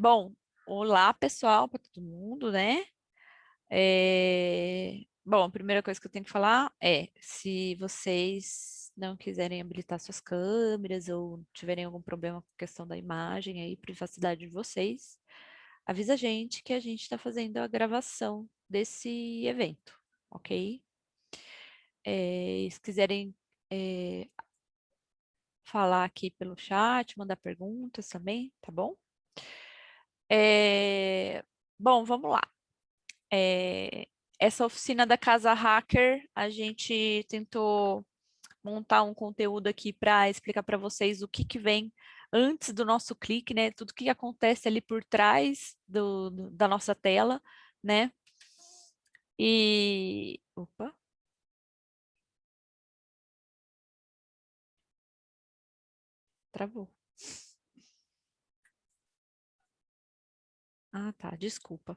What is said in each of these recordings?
Bom, olá pessoal, para todo mundo, né? Bom, a primeira coisa que eu tenho que falar é, se vocês não quiserem habilitar suas câmeras ou tiverem algum problema com a questão da imagem aí, privacidade de vocês, avisa a gente está fazendo a gravação desse evento, ok? Se quiserem falar aqui pelo chat, mandar perguntas também, tá bom? Bom, vamos lá. Essa oficina da Casa Hacker, a gente tentou montar um conteúdo aqui para explicar para vocês o que, que vem antes do nosso clique, né? Tudo que acontece ali por trás da nossa tela, né? E... Opa! Travou. Ah, tá, desculpa.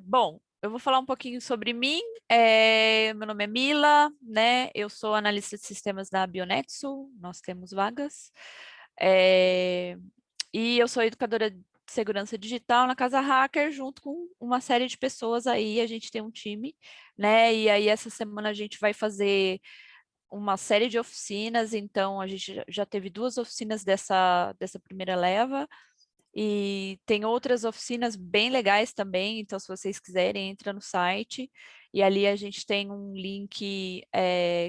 Bom, eu vou falar um pouquinho sobre mim. Meu nome é Mila, né? Eu sou analista de sistemas da Bionexo, nós temos vagas. E eu sou educadora de segurança digital na Casa Hacker, junto com uma série de pessoas aí, a gente tem um time, né? E aí essa semana a gente vai fazer uma série de oficinas, então a gente já teve 2 oficinas dessa primeira leva, e tem outras oficinas bem legais também, então se vocês quiserem, entra no site, e ali a gente tem um link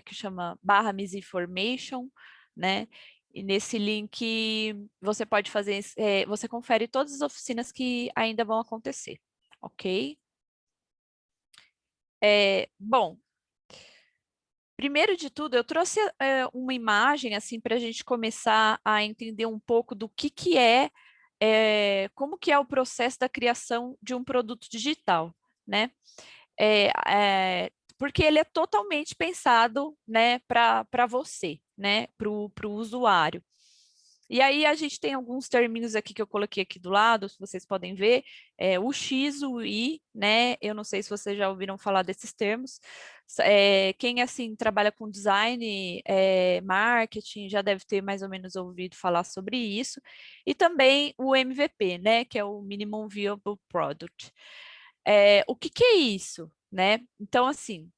que chama /misinformation, né? E nesse link você pode fazer, você confere todas as oficinas que ainda vão acontecer, ok? Bom, primeiro de tudo, eu trouxe uma imagem assim para a gente começar a entender um pouco do que é, como que é o processo da criação de um produto digital, né? Porque ele é totalmente pensado, né, para você, né, para o usuário. E aí a gente tem alguns termos aqui que eu coloquei aqui do lado, se vocês podem ver, o X, o Y, né? Eu não sei se vocês já ouviram falar desses termos. Quem, assim, trabalha com design, marketing, já deve ter mais ou menos ouvido falar sobre isso. E também o MVP, né? Que é o Minimum Viable Product. O que é isso, né? Então, assim,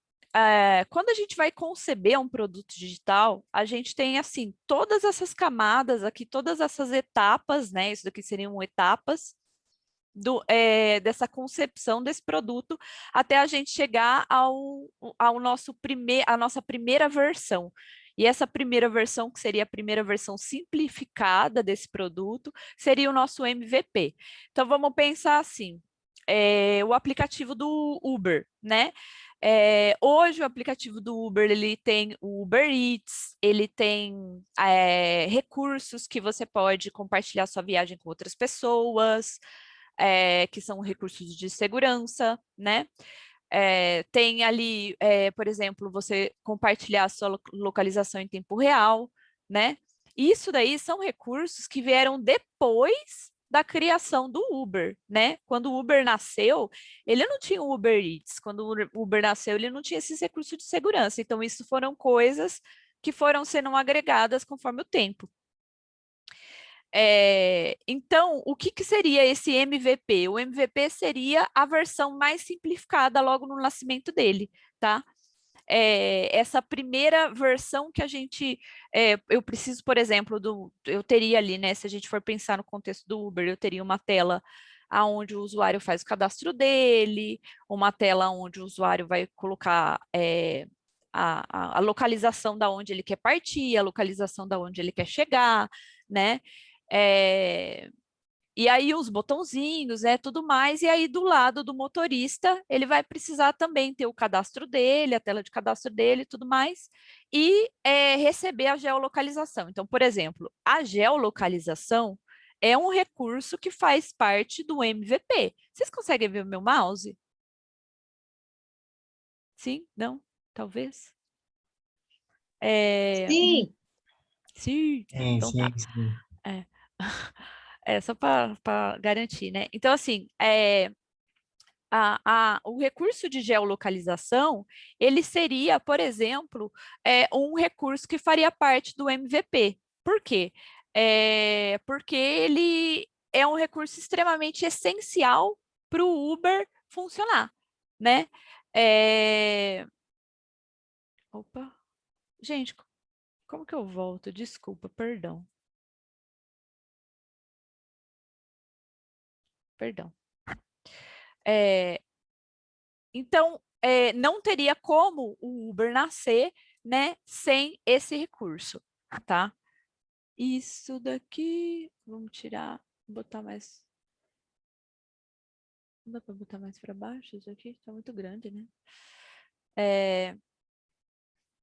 quando a gente vai conceber um produto digital, a gente tem, assim, todas essas camadas aqui, todas essas etapas, né? Isso daqui seriam etapas dessa concepção desse produto até a gente chegar ao a nossa primeira versão. E essa primeira versão, que seria a primeira versão simplificada desse produto, seria o nosso MVP. Então, vamos pensar assim, o aplicativo do Uber, né? Hoje o aplicativo do Uber, ele tem o Uber Eats, ele tem recursos que você pode compartilhar sua viagem com outras pessoas, que são recursos de segurança, né? Tem ali, por exemplo, você compartilhar a sua localização em tempo real, né? Isso daí são recursos que vieram depois da criação do Uber, né? Quando o Uber nasceu, ele não tinha o Uber Eats. Quando o Uber nasceu, ele não tinha esses recursos de segurança. Então, isso foram coisas que foram sendo agregadas conforme o tempo. Então, o que seria esse MVP? O MVP seria a versão mais simplificada logo no nascimento dele, tá? Essa primeira versão que a gente, eu preciso, por exemplo, eu teria ali, né, se a gente for pensar no contexto do Uber, eu teria uma tela onde o usuário faz o cadastro dele, uma tela onde o usuário vai colocar a localização da onde ele quer partir, a localização da onde ele quer chegar, né? É, e aí os botãozinhos, tudo mais, e aí do lado do motorista, ele vai precisar também ter o cadastro dele, a tela de cadastro dele e tudo mais, e receber a geolocalização. Então, por exemplo, a geolocalização é um recurso que faz parte do MVP. Vocês conseguem ver o meu mouse? Sim? Não? Talvez? Sim, Sim. Sim, Então tá. sim, sim. É. Só para garantir, né? Então, assim, o recurso de geolocalização, ele seria, por exemplo, um recurso que faria parte do MVP. Por quê? porque ele é um recurso extremamente essencial para o Uber funcionar, né? Opa, gente, como que eu volto? Desculpa, perdão. Perdão. Então, não teria como o Uber nascer, né, sem esse recurso, tá? Isso daqui, vamos tirar, botar mais. Não dá para botar mais para baixo isso aqui? Está muito grande, né?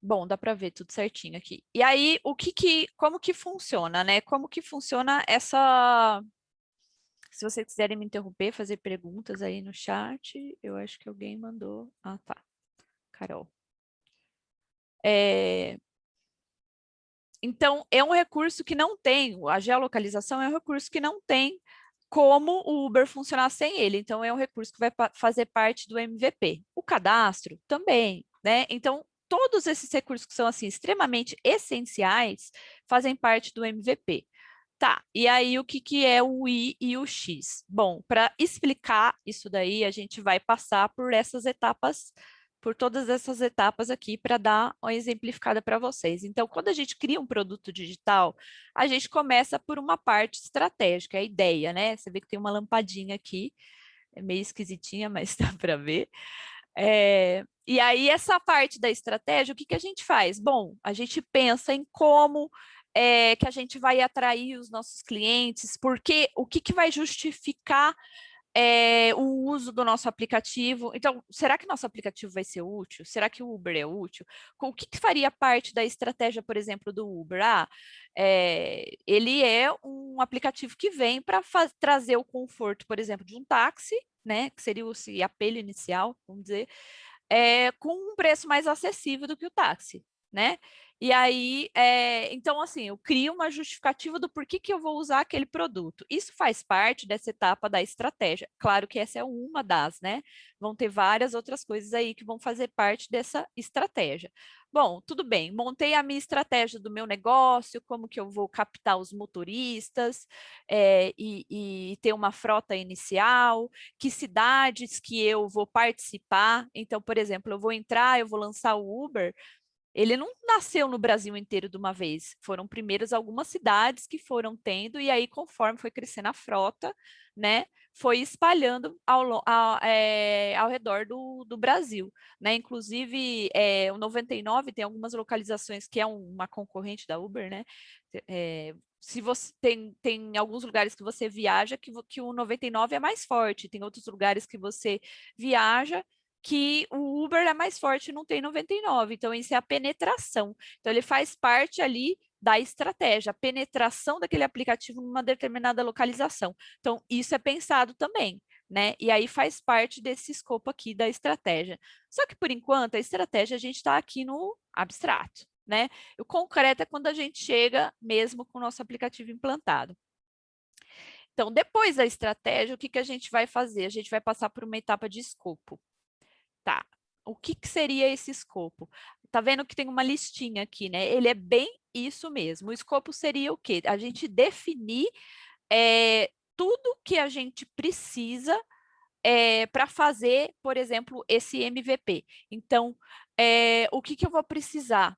Bom, dá para ver tudo certinho aqui. E aí, como que funciona, né? Como que funciona essa... Se vocês quiserem me interromper, fazer perguntas aí no chat, eu acho que alguém mandou. Ah, tá. Carol. Então, é um recurso que não tem, a geolocalização é um recurso que não tem como o Uber funcionar sem ele. Então, é um recurso que vai fazer parte do MVP. O cadastro também, né? Então, todos esses recursos que são assim extremamente essenciais fazem parte do MVP. Tá, e aí o que é o Y e o X? Bom, para explicar isso daí, a gente vai passar por essas etapas, por todas essas etapas aqui para dar uma exemplificada para vocês. Então, quando a gente cria um produto digital, a gente começa por uma parte estratégica, a ideia, né? Você vê que tem uma lampadinha aqui, é meio esquisitinha, mas dá para ver. E aí, essa parte da estratégia, o que a gente faz? Bom, a gente pensa em como que a gente vai atrair os nossos clientes, porque o que vai justificar o uso do nosso aplicativo. Então, será que nosso aplicativo vai ser útil? Será que o Uber é útil? O que faria parte da estratégia, por exemplo, do Uber? Ele é um aplicativo que vem para trazer o conforto, por exemplo, de um táxi, né, que seria o apelo inicial, vamos dizer, com um preço mais acessível do que o táxi, né? E aí, então, assim, eu crio uma justificativa do porquê que eu vou usar aquele produto. Isso faz parte dessa etapa da estratégia. Claro que essa é uma das, né? Vão ter várias outras coisas aí que vão fazer parte dessa estratégia. Bom, tudo bem, montei a minha estratégia do meu negócio, como que eu vou captar os motoristas e ter uma frota inicial, que cidades que eu vou participar. Então, por exemplo, eu vou entrar, eu vou lançar o Uber, ele não nasceu no Brasil inteiro de uma vez. Foram primeiros algumas cidades que foram tendo, e aí, conforme foi crescendo a frota, né, foi espalhando ao redor do Brasil. Né? Inclusive, o 99 tem algumas localizações que é uma concorrente da Uber, né? Se você tem alguns lugares que você viaja que o 99 é mais forte, tem outros lugares que você viaja que o Uber é mais forte e não tem 99. Então, isso é a penetração. Então, ele faz parte ali da estratégia, a penetração daquele aplicativo numa determinada localização. Então, isso é pensado também, né? E aí faz parte desse escopo aqui da estratégia. Só que, por enquanto, a estratégia a gente está aqui no abstrato, né? O concreto é quando a gente chega mesmo com o nosso aplicativo implantado. Então, depois da estratégia, o que a gente vai fazer? A gente vai passar por uma etapa de escopo. Tá. O que seria esse escopo? Tá vendo que tem uma listinha aqui, né? Ele é bem isso mesmo. O escopo seria o quê? A gente definir tudo que a gente precisa para fazer, por exemplo, esse MVP. Então, o que eu vou precisar?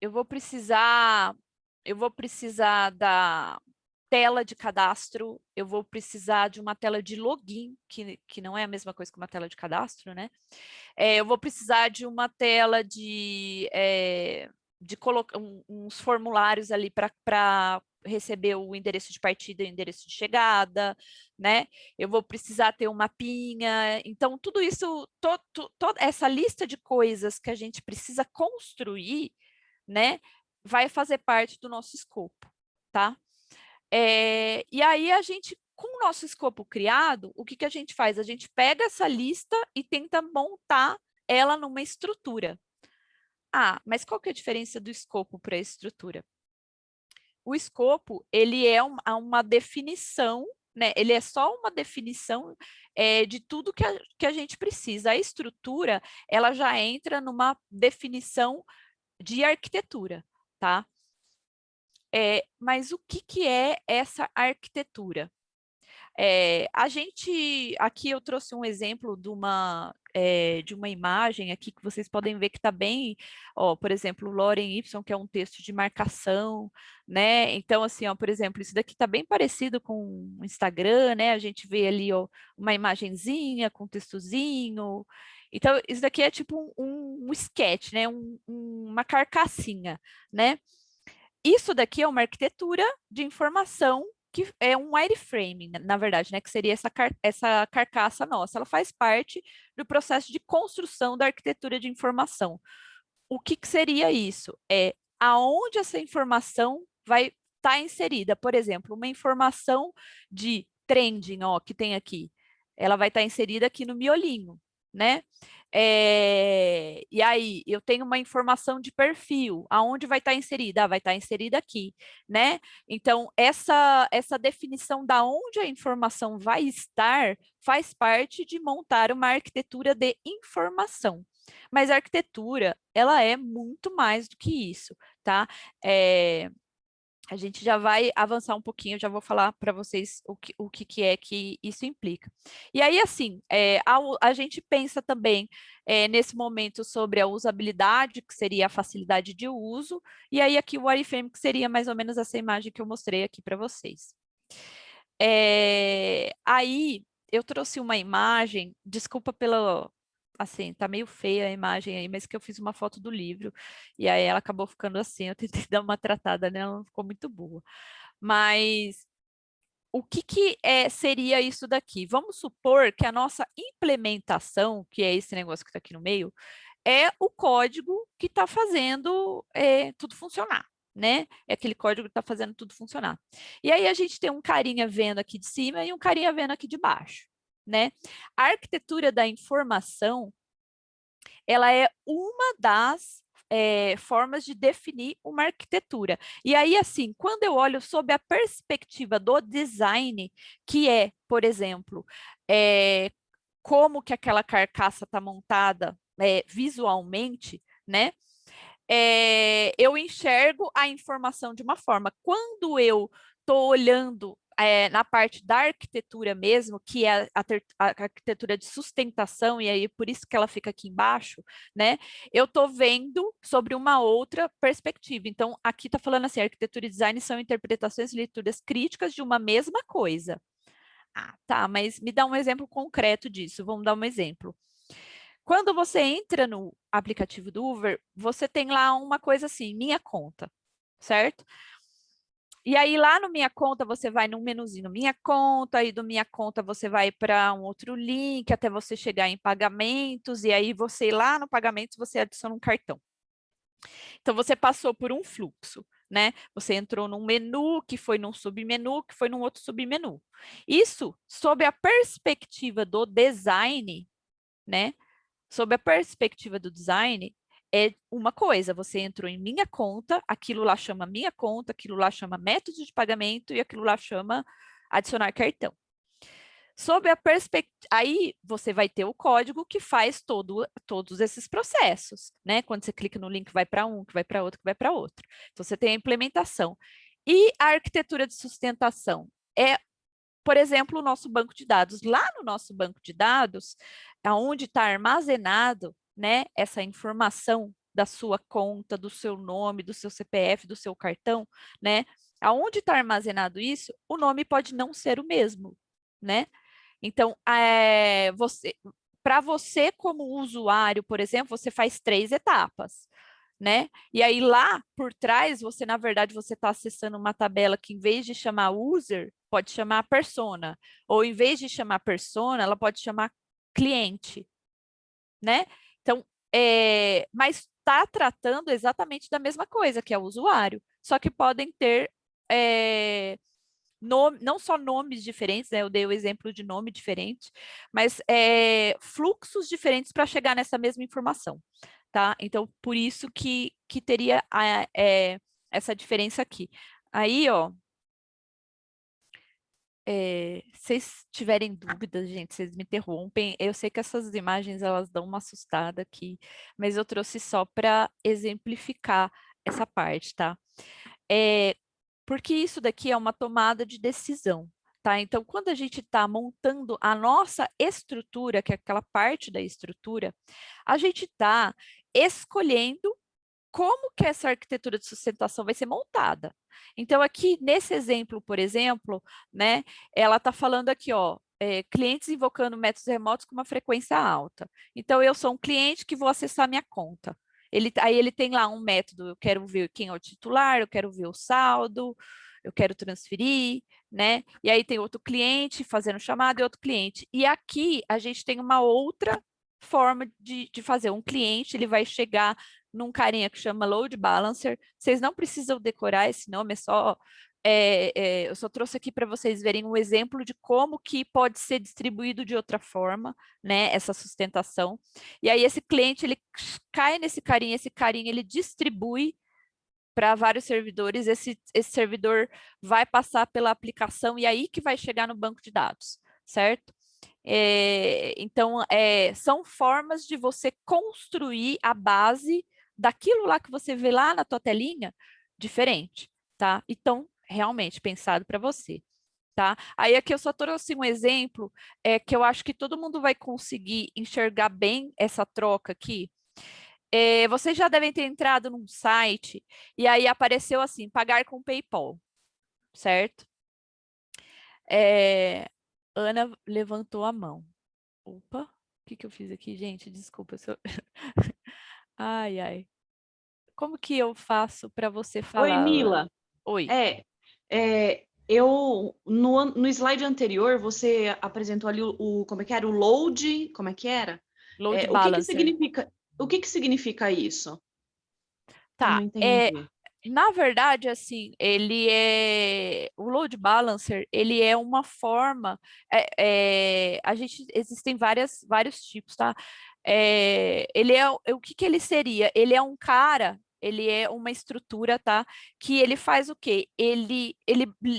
Eu vou precisar da tela de cadastro, eu vou precisar de uma tela de login, que não é a mesma coisa que uma tela de cadastro, né? Eu vou precisar de uma tela de colocar uns formulários ali para receber o endereço de partida e o endereço de chegada, né? Eu vou precisar ter um mapinha. Então, tudo isso, toda essa lista de coisas que a gente precisa construir, né, vai fazer parte do nosso escopo, tá? E aí a gente, com o nosso escopo criado, o que a gente faz? A gente pega essa lista e tenta montar ela numa estrutura. Ah, mas qual que é a diferença do escopo para a estrutura? O escopo, ele é uma definição, né? Ele é só uma definição de tudo que a gente precisa. A estrutura, ela já entra numa definição de arquitetura, tá? Mas o que, que é essa arquitetura? Aqui eu trouxe um exemplo de uma imagem aqui que vocês podem ver que está bem, ó, por exemplo, Lorem Ipsum, que é um texto de marcação, né? Então, assim, ó, por exemplo, isso daqui está bem parecido com o Instagram, né? A gente vê ali, ó, uma imagenzinha com textozinho. Então, isso daqui é tipo um sketch, né? Uma carcassinha, né? Isso daqui é uma arquitetura de informação que é um wireframe, na verdade, né? Que seria essa carcaça nossa. Ela faz parte do processo de construção da arquitetura de informação. O que, que seria isso? É aonde essa informação vai estar inserida. Por exemplo, uma informação de trending, ó, que tem aqui. Ela vai estar inserida aqui no miolinho, né? E aí, eu tenho uma informação de perfil, aonde vai estar inserida? Vai estar inserida aqui, né? Então, essa definição da onde a informação vai estar faz parte de montar uma arquitetura de informação. Mas a arquitetura, ela é muito mais do que isso, tá? A gente já vai avançar um pouquinho, já vou falar para vocês o que é que isso implica. E aí, assim, a gente pensa também nesse momento sobre a usabilidade, que seria a facilidade de uso, e aí aqui o wireframe, que seria mais ou menos essa imagem que eu mostrei aqui para vocês. Aí, eu trouxe uma imagem, desculpa pela... Assim, tá meio feia a imagem aí, mas que eu fiz uma foto do livro, e aí ela acabou ficando assim, eu tentei dar uma tratada nela, não ficou muito boa. Mas o que, seria isso daqui? Vamos supor que a nossa implementação, que é esse negócio que está aqui no meio, é o código que está fazendo tudo funcionar, né? É aquele código que está fazendo tudo funcionar. E aí a gente tem um carinha vendo aqui de cima e um carinha vendo aqui de baixo, né? A arquitetura da informação, ela é uma das formas de definir uma arquitetura. E aí, assim, quando eu olho sob a perspectiva do design, que é, por exemplo, como que aquela carcaça está montada visualmente, né? Eu enxergo a informação de uma forma. Quando eu estou olhando na parte da arquitetura mesmo, que é a arquitetura de sustentação, e aí por isso que ela fica aqui embaixo, né? Eu estou vendo sobre uma outra perspectiva. Então, aqui está falando assim, arquitetura e design são interpretações e leituras críticas de uma mesma coisa. Ah, tá, mas me dá um exemplo concreto disso. Vamos dar um exemplo. Quando você entra no aplicativo do Uber, você tem lá uma coisa assim, minha conta, certo? E aí lá no Minha Conta, você vai num menuzinho Minha Conta, e do Minha Conta você vai para um outro link até você chegar em pagamentos, e aí você lá no pagamentos você adiciona um cartão. Então você passou por um fluxo, né? Você entrou num menu, que foi num submenu, que foi num outro submenu. Isso, sob a perspectiva do design, né? Sob a perspectiva do design, é uma coisa, você entrou em minha conta, aquilo lá chama minha conta, aquilo lá chama método de pagamento e aquilo lá chama adicionar cartão. Sob a perspectiva, aí você vai ter o código que faz todos esses processos, né? Quando você clica no link, vai para um, que vai para outro, que vai para outro. Então, você tem a implementação. E a arquitetura de sustentação é, por exemplo, o nosso banco de dados. Lá no nosso banco de dados, onde está armazenado, né, essa informação da sua conta, do seu nome, do seu CPF, do seu cartão, né? Aonde está armazenado isso, o nome pode não ser o mesmo, né? Então, para você como usuário, por exemplo, você faz 3 etapas, né? E aí lá por trás, você na verdade você está acessando uma tabela que em vez de chamar user, pode chamar persona, ou em vez de chamar persona, ela pode chamar cliente, né? Então, mas está tratando exatamente da mesma coisa, que é o usuário, só que podem ter não só nomes diferentes, né? Eu dei o exemplo de nome diferente, mas fluxos diferentes para chegar nessa mesma informação, tá? Então, por isso que teria essa diferença aqui. Aí, ó, se vocês tiverem dúvidas, gente, vocês me interrompem. Eu sei que essas imagens, elas dão uma assustada aqui, mas eu trouxe só para exemplificar essa parte, tá? Porque isso daqui é uma tomada de decisão, tá? Então, quando a gente está montando a nossa estrutura, que é aquela parte da estrutura, a gente está escolhendo como que essa arquitetura de sustentação vai ser montada. Então, aqui nesse exemplo, por exemplo, né, ela está falando aqui, ó, clientes invocando métodos remotos com uma frequência alta. Então, eu sou um cliente que vou acessar minha conta. Aí ele tem lá um método, eu quero ver quem é o titular, eu quero ver o saldo, eu quero transferir, né? E aí tem outro cliente fazendo chamada e outro cliente. E aqui a gente tem uma outra forma de fazer. Um cliente, ele vai chegar num carinha que chama Load Balancer. Vocês não precisam decorar esse nome, é só... eu só trouxe aqui para vocês verem um exemplo de como que pode ser distribuído de outra forma, né, essa sustentação. E aí esse cliente, ele cai nesse carinha, esse carinha, ele distribui para vários servidores, esse servidor vai passar pela aplicação e aí que vai chegar no banco de dados, certo? Então, são formas de você construir a base daquilo lá que você vê lá na tua telinha, diferente, tá? Então, realmente pensado para você, tá? Aí aqui eu só trouxe um exemplo que eu acho que todo mundo vai conseguir enxergar bem essa troca aqui. Vocês já devem ter entrado num site e aí apareceu assim, pagar com PayPal, certo? Ana levantou a mão. Opa, o que que eu fiz aqui, gente? Desculpa. Ai, ai. Como que eu faço para você Oi, falar, Ana? Mila. Oi, Eu no slide anterior você apresentou ali como é que era? O load, como é que era? load O que que balancer. significa isso? Eu não Tá, entendi. na verdade, assim, o load balancer, ele é uma forma, existem vários tipos, tá? O que que ele seria? Ele é um cara, ele é uma estrutura, tá? Que ele faz o quê?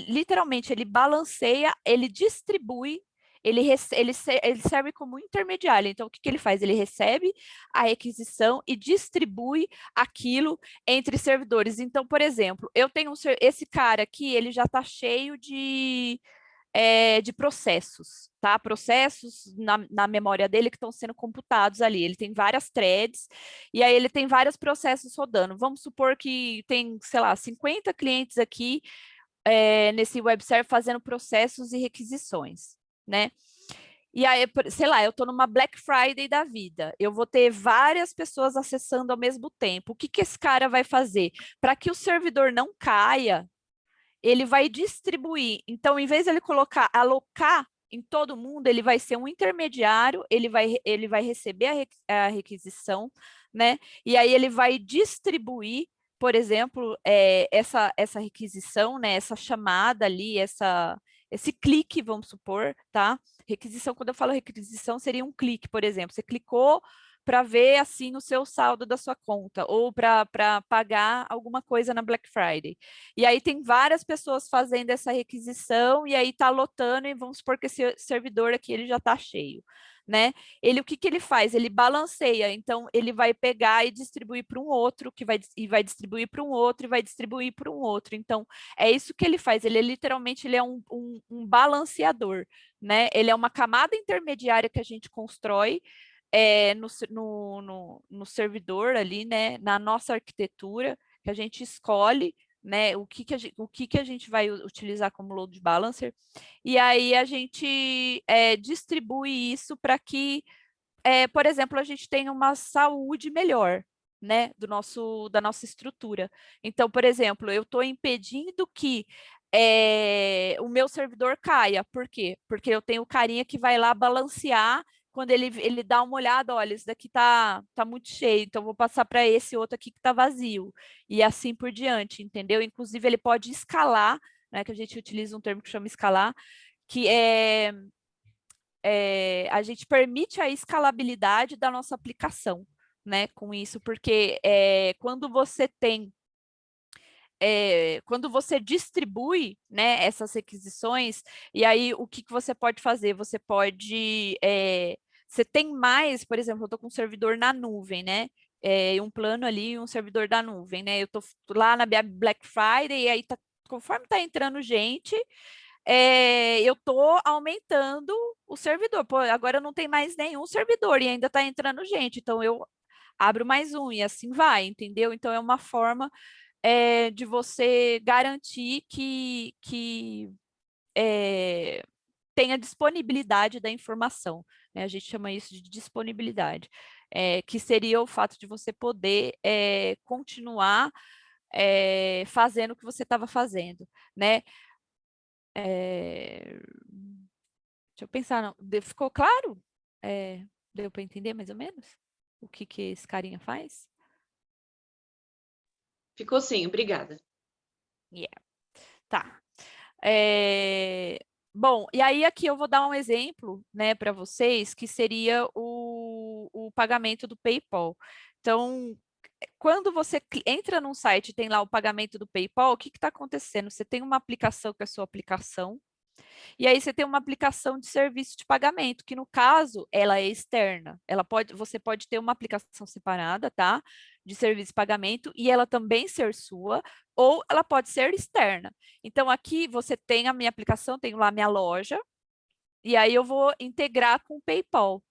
Literalmente, ele balanceia, ele distribui, ele serve como intermediário. Então, o que que ele faz? Ele recebe a requisição e distribui aquilo entre servidores. Então, por exemplo, eu tenho esse cara aqui, ele já está cheio de processos, tá? Processos na memória dele que estão sendo computados ali. Ele tem várias threads e aí ele tem vários processos rodando. Vamos supor que tem, sei lá, 50 clientes aqui nesse web server fazendo processos e requisições, né? E aí, sei lá, eu estou numa Black Friday da vida, eu vou ter várias pessoas acessando ao mesmo tempo. O que que esse cara vai fazer? Para que o servidor não caia, ele vai distribuir. Então, em vez de ele alocar em todo mundo, ele vai ser um intermediário, ele vai receber a requisição, né? E aí ele vai distribuir, por exemplo, essa requisição, né? Essa chamada ali, esse clique, vamos supor, tá? Requisição, quando eu falo requisição, seria um clique, por exemplo. Você clicou para ver assim o seu saldo da sua conta ou para pagar alguma coisa na Black Friday. E aí tem várias pessoas fazendo essa requisição e aí está lotando e vamos supor que esse servidor aqui ele já está cheio, né? O que que ele faz? Ele balanceia, então ele vai pegar e distribuir para um outro, vai distribuir para um outro e vai distribuir para um outro. Então é isso que ele faz. Ele literalmente ele é um balanceador, né? Ele é uma camada intermediária que a gente constrói no servidor ali, né? Na nossa arquitetura que a gente escolhe, né, o que que a gente vai utilizar como load balancer, e aí a gente distribui isso para que, por exemplo, a gente tenha uma saúde melhor, né, da nossa estrutura. Então, por exemplo, eu estou impedindo que o meu servidor caia. Por quê? Porque eu tenho o carinha que vai lá balancear quando ele dá uma olhada, olha, esse daqui tá muito cheio, então vou passar para esse outro aqui que está vazio. E assim por diante, entendeu? Inclusive, ele pode escalar, né? Que a gente utiliza um termo que chama escalar, que a gente permite a escalabilidade da nossa aplicação, né? Com isso, porque quando você distribui, né, essas requisições, e aí o que que você pode fazer? Você tem mais, por exemplo, eu estou com um servidor na nuvem, né? Um plano ali, um servidor da nuvem, né? Eu estou lá na Black Friday e aí tá conforme está entrando gente, eu estou aumentando o servidor. Pô, agora não tem mais nenhum servidor e ainda está entrando gente, então eu abro mais um e assim vai, entendeu? Então é uma forma de você garantir que tenha disponibilidade da informação, né? A gente chama isso de disponibilidade, que seria o fato de você poder continuar fazendo o que você estava fazendo, né? Deixa eu pensar, não. Ficou claro? Deu para entender mais ou menos o que esse carinha faz? Ficou sim, obrigada. Yeah. Tá. Bom, e aí aqui eu vou dar um exemplo, né, para vocês, que seria o pagamento do PayPal. Então, quando você entra num site e tem lá o pagamento do PayPal, o que está acontecendo? Você tem uma aplicação que é a sua aplicação, e aí você tem uma aplicação de serviço de pagamento, que no caso, ela é externa. Você pode ter uma aplicação separada, tá? De serviço de pagamento, e ela também ser sua, ou ela pode ser externa. Então, aqui você tem a minha aplicação, tenho lá minha loja, e aí eu vou integrar com o PayPal.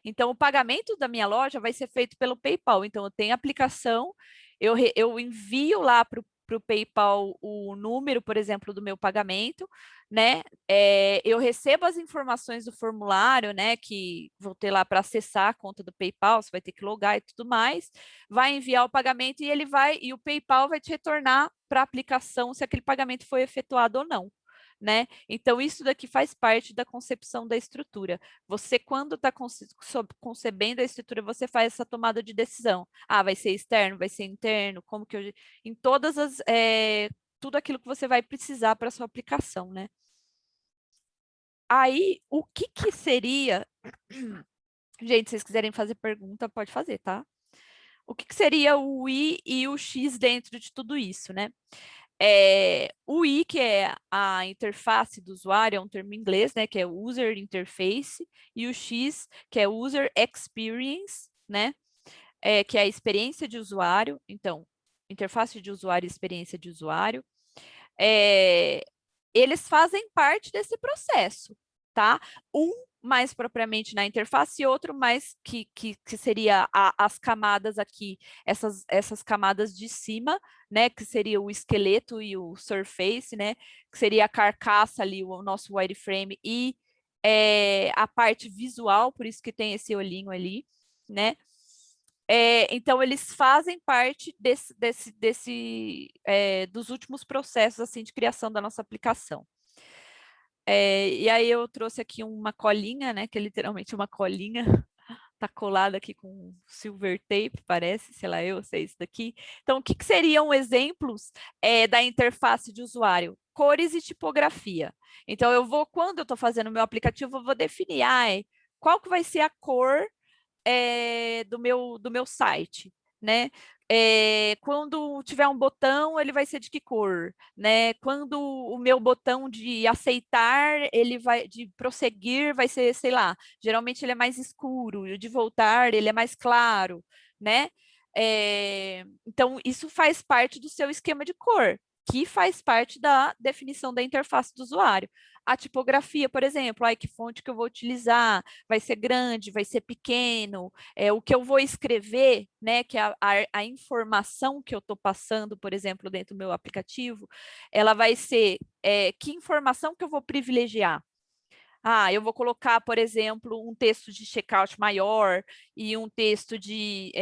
Então, o pagamento da minha loja vai ser feito pelo PayPal. Então, eu tenho a aplicação, eu envio lá para o PayPal o número, por exemplo, do meu pagamento, né? Eu recebo as informações do formulário, né? Que vou ter lá para acessar a conta do PayPal, você vai ter que logar e tudo mais. Vai enviar o pagamento e o PayPal vai te retornar para a aplicação se aquele pagamento foi efetuado ou não. Né? Então, isso daqui faz parte da concepção da estrutura. Você, quando está concebendo a estrutura, você faz essa tomada de decisão. Ah, vai ser externo, vai ser interno, como que eu... Em todas as... tudo aquilo que você vai precisar para a sua aplicação, né? Aí, o que seria... Gente, se vocês quiserem fazer pergunta, pode fazer, tá? O que seria o Y e o X dentro de tudo isso, né? O I, que é a interface do usuário, é um termo em inglês, né, que é User Interface, e o X, que é User Experience, né, que é a experiência de usuário. Então, interface de usuário e experiência de usuário. Eles fazem parte desse processo, tá? Um mais propriamente na interface e outro mais que seria as camadas aqui, essas camadas de cima, né, que seria o esqueleto e o surface, né, que seria a carcaça ali, o nosso wireframe e a parte visual, por isso que tem esse olhinho ali, né? Então, eles fazem parte dos últimos processos assim, de criação da nossa aplicação. E aí eu trouxe aqui uma colinha, né? Que é literalmente uma colinha, tá colada aqui com silver tape, parece, sei lá, eu sei isso daqui. Então, o que seriam exemplos da interface de usuário? Cores e tipografia. Então, quando eu estou fazendo o meu aplicativo, eu vou definir, qual que vai ser a cor do meu site, né? Quando tiver um botão, ele vai ser de que cor, né? Quando o meu botão de aceitar, de prosseguir, vai ser, sei lá, geralmente ele é mais escuro, o de voltar, ele é mais claro, né? Então, isso faz parte do seu esquema de cor, que faz parte da definição da interface do usuário. A tipografia, por exemplo, que fonte que eu vou utilizar, vai ser grande, vai ser pequeno, o que eu vou escrever, né, que é a informação que eu estou passando, por exemplo, dentro do meu aplicativo, ela vai ser que informação que eu vou privilegiar. Eu vou colocar, por exemplo, um texto de checkout maior e um texto de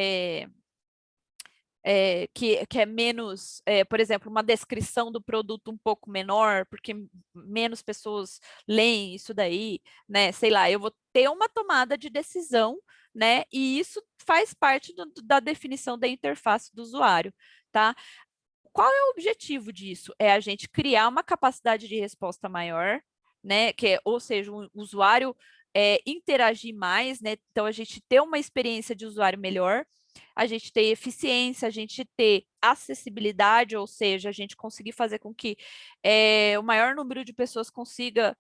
que é menos, por exemplo, uma descrição do produto um pouco menor, porque menos pessoas leem isso daí, né? Sei lá, eu vou ter uma tomada de decisão, né? E isso faz parte da definição da interface do usuário, tá? Qual é o objetivo disso? É a gente criar uma capacidade de resposta maior, né? Ou seja, o usuário interagir mais, né? Então, a gente ter uma experiência de usuário melhor, a gente ter eficiência, a gente ter acessibilidade, ou seja, a gente conseguir fazer com que o maior número de pessoas consiga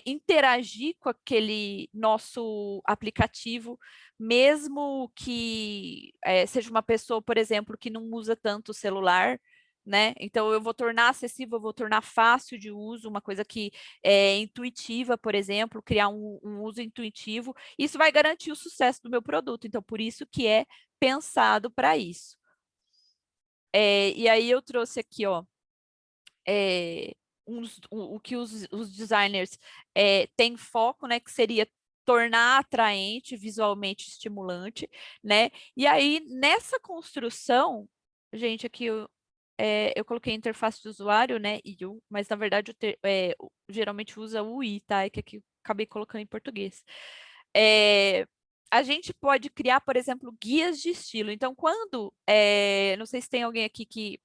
interagir com aquele nosso aplicativo, mesmo que seja uma pessoa, por exemplo, que não usa tanto o celular, né? Então, eu vou tornar acessível, eu vou tornar fácil de uso, uma coisa que é intuitiva, por exemplo, criar um uso intuitivo. Isso vai garantir o sucesso do meu produto. Então, por isso que é pensado para isso. E aí eu trouxe aqui, ó, o que os designers têm foco, né, que seria tornar atraente, visualmente estimulante, né? E aí, nessa construção, gente, aqui eu coloquei interface de usuário, né, EU, mas na verdade geralmente usa o UI, tá? É que aqui eu acabei colocando em português. A gente pode criar, por exemplo, guias de estilo. Então, quando, não sei se tem alguém aqui que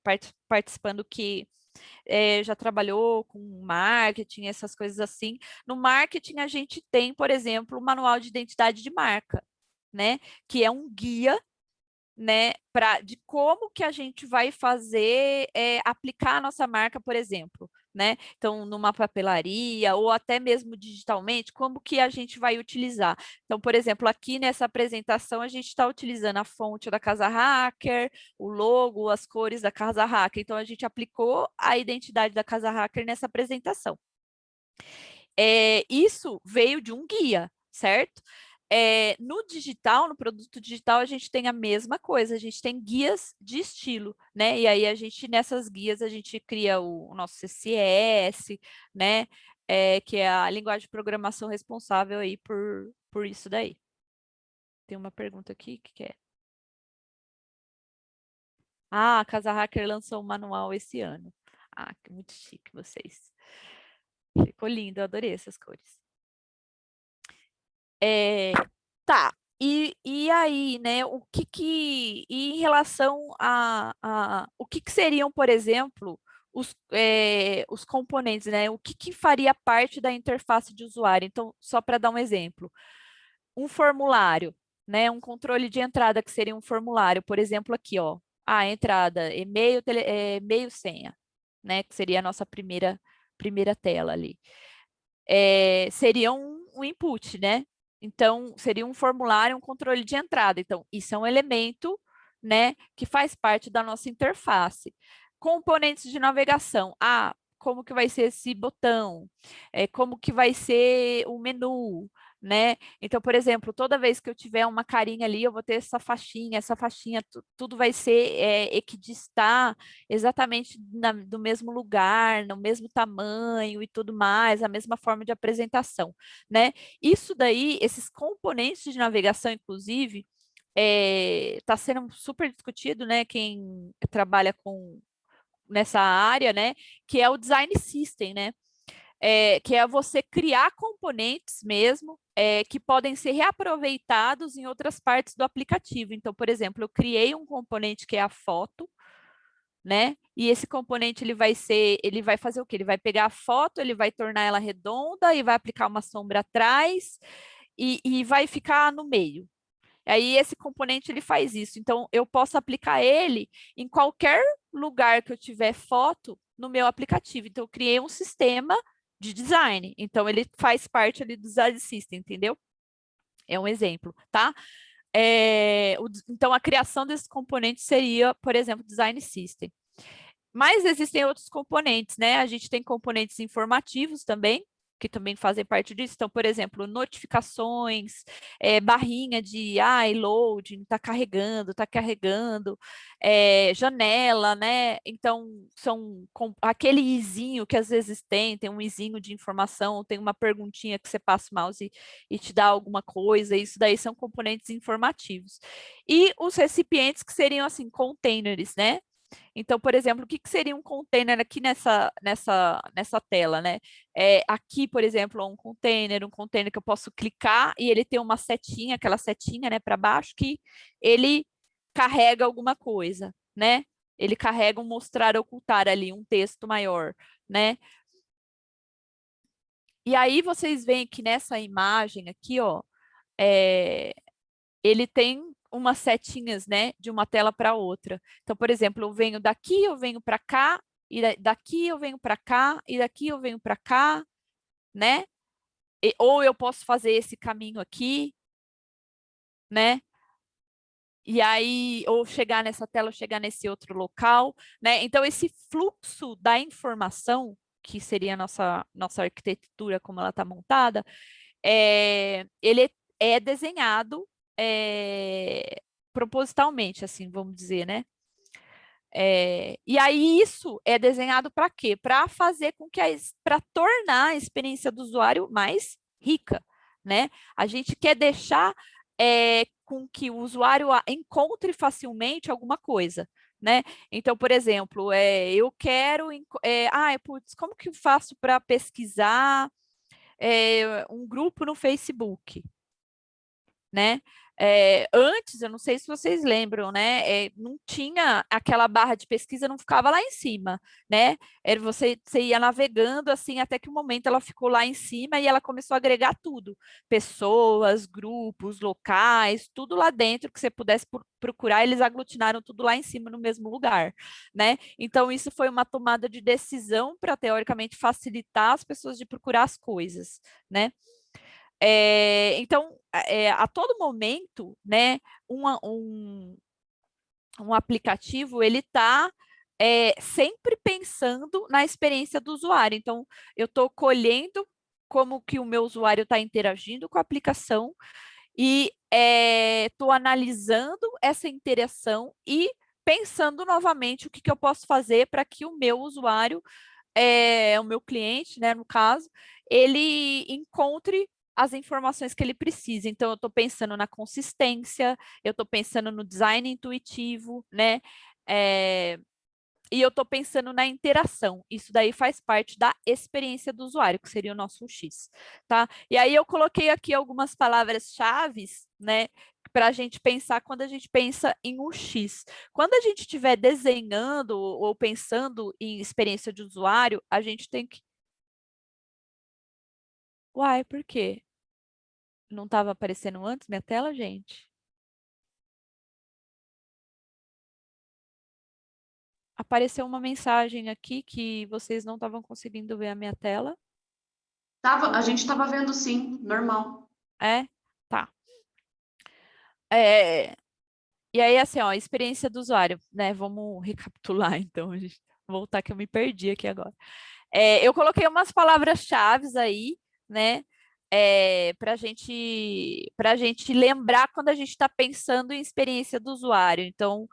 participando que já trabalhou com marketing, essas coisas assim. No marketing, a gente tem, por exemplo, o manual de identidade de marca, né? Que é um guia, né, de como que a gente vai fazer, aplicar a nossa marca, por exemplo, né? Então, numa papelaria ou até mesmo digitalmente, como que a gente vai utilizar? Então, por exemplo, aqui nessa apresentação, a gente está utilizando a fonte da Casa Hacker, o logo, as cores da Casa Hacker. Então, a gente aplicou a identidade da Casa Hacker nessa apresentação. Isso veio de um guia, certo? No digital, no produto digital, a gente tem a mesma coisa, a gente tem guias de estilo, né? E aí nessas guias, a gente cria o nosso CSS, né? Que é a linguagem de programação responsável aí por isso daí. Tem uma pergunta aqui, o que é? Ah, a Casa Hacker lançou um manual esse ano. Ah, que muito chique vocês. Ficou lindo, eu adorei essas cores. Tá, e aí, né, e em relação o que seriam, por exemplo, os componentes, né, o que faria parte da interface de usuário? Então, só para dar um exemplo, um formulário, né, um controle de entrada que seria um formulário, por exemplo, aqui, ó, a entrada, e-mail, e-mail, senha, né, que seria a nossa primeira tela ali. Seria um input, né? Então, seria um formulário, um controle de entrada. Então, isso é um elemento, né, que faz parte da nossa interface. Componentes de navegação. Ah, como que vai ser esse botão? Como que vai ser o menu? Né? Então, por exemplo, toda vez que eu tiver uma carinha ali, eu vou ter essa faixinha, tudo vai ser equidistar exatamente do mesmo lugar, no mesmo tamanho e tudo mais, a mesma forma de apresentação, né? Isso daí, esses componentes de navegação, inclusive, está sendo super discutido, né? Quem trabalha nessa área, né? Que é o design system, né? Que é você criar componentes mesmo, que podem ser reaproveitados em outras partes do aplicativo. Então, por exemplo, eu criei um componente que é a foto, né? E esse componente ele vai fazer o quê? Ele vai pegar a foto, ele vai tornar ela redonda e vai aplicar uma sombra atrás e vai ficar no meio. Aí esse componente ele faz isso. Então eu posso aplicar ele em qualquer lugar que eu tiver foto no meu aplicativo. Então eu criei um sistema de design. Então ele faz parte ali do design system, entendeu? É um exemplo, tá? Então a criação desses componentes seria, por exemplo, design system. Mas existem outros componentes, né? A gente tem componentes informativos também, que também fazem parte disso. Então, por exemplo, notificações, barrinha de loading, está carregando, janela, né? Então, são aquele izinho que às vezes tem um izinho de informação, tem uma perguntinha que você passa o mouse e te dá alguma coisa, isso daí são componentes informativos. E os recipientes que seriam assim, containers, né? Então, por exemplo, o que seria um container aqui nessa tela, né? Aqui, por exemplo, um container que eu posso clicar e ele tem uma setinha, aquela setinha, né, para baixo, que ele carrega alguma coisa, né? Ele carrega um mostrar, ocultar ali, um texto maior, né? E aí vocês veem que nessa imagem aqui, ó, ele tem umas setinhas, né, de uma tela para outra. Então, por exemplo, eu venho daqui, eu venho para cá, e daqui eu venho para cá, e daqui eu venho para cá, né? Ou eu posso fazer esse caminho aqui, né? e aí, ou chegar nessa tela, ou chegar nesse outro local, né? Então, esse fluxo da informação, que seria a nossa arquitetura, como ela está montada, ele é desenhado propositalmente, assim, vamos dizer, né? E aí isso é desenhado para quê? Para fazer com que para tornar a experiência do usuário mais rica, né? A gente quer deixar com que o usuário encontre facilmente alguma coisa, né? Então, por exemplo, eu quero, putz, como que eu faço para pesquisar um grupo no Facebook, né? Antes, eu não sei se vocês lembram, né? Não tinha aquela barra de pesquisa, não ficava lá em cima, né? Você ia navegando assim até que o momento ela ficou lá em cima e ela começou a agregar tudo, pessoas, grupos, locais, tudo lá dentro que você pudesse procurar, eles aglutinaram tudo lá em cima no mesmo lugar, né? Então isso foi uma tomada de decisão para teoricamente facilitar as pessoas de procurar as coisas, né? Então, a todo momento, né, um aplicativo, ele está sempre pensando na experiência do usuário. Então, eu estou colhendo como que o meu usuário está interagindo com a aplicação e estou analisando essa interação e pensando novamente o que, que eu posso fazer para que o meu usuário, o meu cliente, né, no caso, ele encontre as informações que ele precisa. Então, eu estou pensando na consistência, eu estou pensando no design intuitivo, né? E eu estou pensando na interação. Isso daí faz parte da experiência do usuário, que seria o nosso X, tá? E aí eu coloquei aqui algumas palavras-chave, né? Para a gente pensar quando a gente pensa em UX. Quando a gente estiver desenhando ou pensando em experiência de usuário, a gente tem que. Uai, por quê? Não estava aparecendo antes minha tela, gente? Apareceu uma mensagem aqui que vocês não estavam conseguindo ver a minha tela. A gente estava vendo sim, normal. Tá. É, e aí, assim, ó, experiência do usuário, né? Vamos recapitular, então, gente. Voltar que eu me perdi aqui agora. Eu coloquei umas palavras-chave aí, né? Para gente lembrar quando a gente está pensando em experiência do usuário. Então,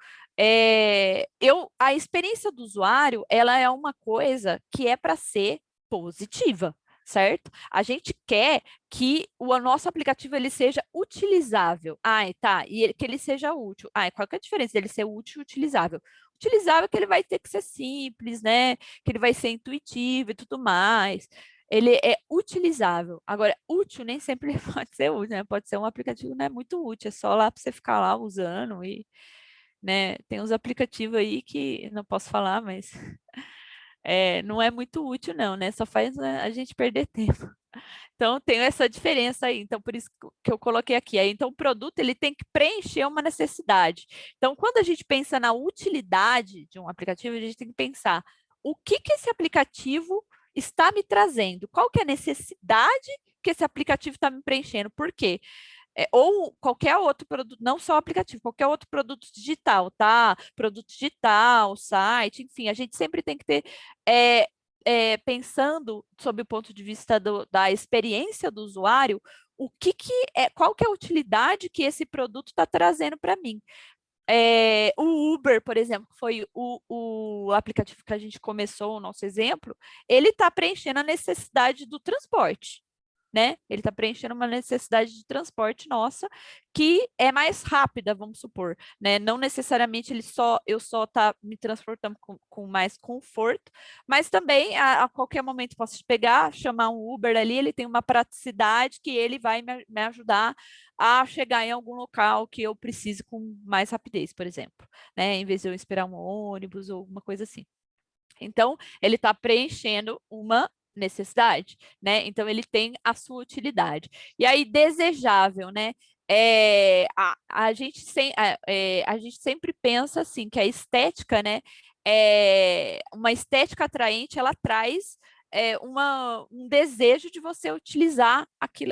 a experiência do usuário, ela é uma coisa que é para ser positiva, certo? A gente quer que o nosso aplicativo ele seja utilizável. Tá. Que ele seja útil. Qual que é a diferença dele ser útil e utilizável? Utilizável é que ele vai ter que ser simples, né? Que ele vai ser intuitivo e tudo mais. Ele é utilizável. Agora, útil nem sempre pode ser útil, né? Pode ser um aplicativo não é muito útil, é só lá para você ficar lá usando e, né? Tem uns aplicativos aí que não posso falar, mas não é muito útil não, né? Só faz a gente perder tempo. Então, tem essa diferença aí. Então, por isso que eu coloquei aqui. Aí, então, o produto ele tem que preencher uma necessidade. Então, quando a gente pensa na utilidade de um aplicativo, a gente tem que pensar o que que esse aplicativo está me trazendo? Qual que é a necessidade que esse aplicativo está me preenchendo? Por quê? Ou qualquer outro produto, não só o aplicativo, qualquer outro produto digital, tá? Produto digital, site, enfim, a gente sempre tem que ter pensando sob o ponto de vista da experiência do usuário, qual que é a utilidade que esse produto está trazendo para mim. O Uber, por exemplo, que foi o aplicativo que a gente começou o nosso exemplo, ele está preenchendo a necessidade do transporte, né? Ele está preenchendo uma necessidade de transporte nossa que é mais rápida, vamos supor, né? Não necessariamente eu só tá me transportando com mais conforto, mas também a qualquer momento posso pegar, chamar um Uber ali, ele tem uma praticidade que ele vai me ajudar a chegar em algum local que eu precise com mais rapidez, por exemplo, né? Em vez de eu esperar um ônibus ou alguma coisa assim. Então, ele está preenchendo uma necessidade, né? Então, ele tem a sua utilidade. E aí, desejável, né? A gente sempre pensa assim que a estética, né? Uma estética atraente, ela traz um desejo de você utilizar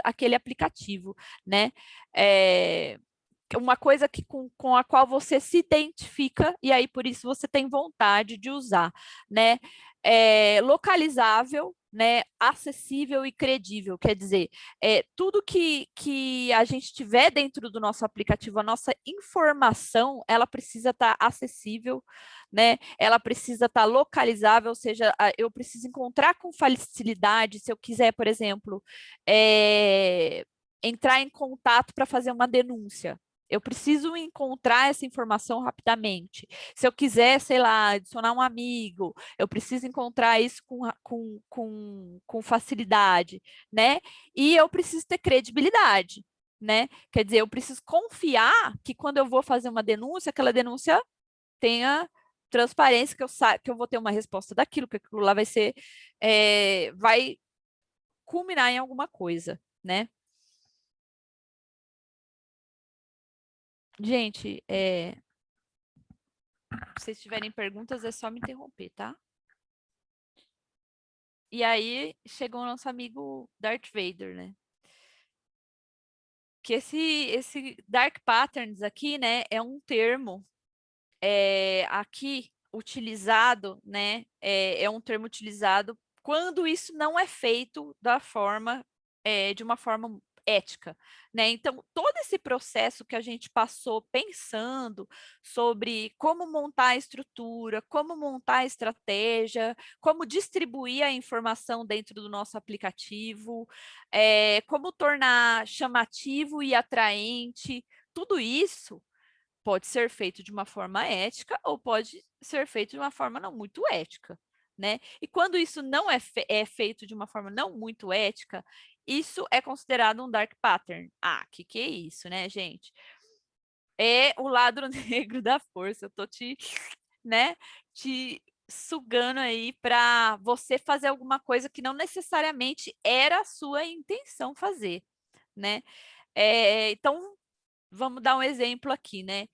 aquele aplicativo, né? uma coisa que, com a qual você se identifica e aí por isso você tem vontade de usar, né? Localizável, né? Acessível e credível, quer dizer, tudo que a gente tiver dentro do nosso aplicativo, a nossa informação, ela precisa estar acessível, né? Ela precisa estar localizável, ou seja, eu preciso encontrar com facilidade, se eu quiser, por exemplo, entrar em contato para fazer uma denúncia. Eu preciso encontrar essa informação rapidamente. Se eu quiser, sei lá, adicionar um amigo, eu preciso encontrar isso com facilidade, né? E eu preciso ter credibilidade, né? Quer dizer, eu preciso confiar que quando eu vou fazer uma denúncia, aquela denúncia tenha transparência, que eu vou ter uma resposta daquilo, que aquilo lá vai ser, vai culminar em alguma coisa, né? Gente, se vocês tiverem perguntas, é só me interromper, tá? E aí chegou o nosso amigo Darth Vader, né? Que esse Dark Patterns aqui, né, é um termo aqui utilizado, né? É um termo utilizado quando isso não é feito de uma forma ética, né? Então, todo esse processo que a gente passou pensando sobre como montar a estrutura, como montar a estratégia, como distribuir a informação dentro do nosso aplicativo, como tornar chamativo e atraente, tudo isso pode ser feito de uma forma ética ou pode ser feito de uma forma não muito ética, né? E quando isso não é feito de uma forma não muito ética, isso é considerado um dark pattern. Ah, que é isso, né, gente? É o lado negro da força. Eu tô né, te sugando aí para você fazer alguma coisa que não necessariamente era a sua intenção fazer, né? Então, vamos dar um exemplo aqui, né?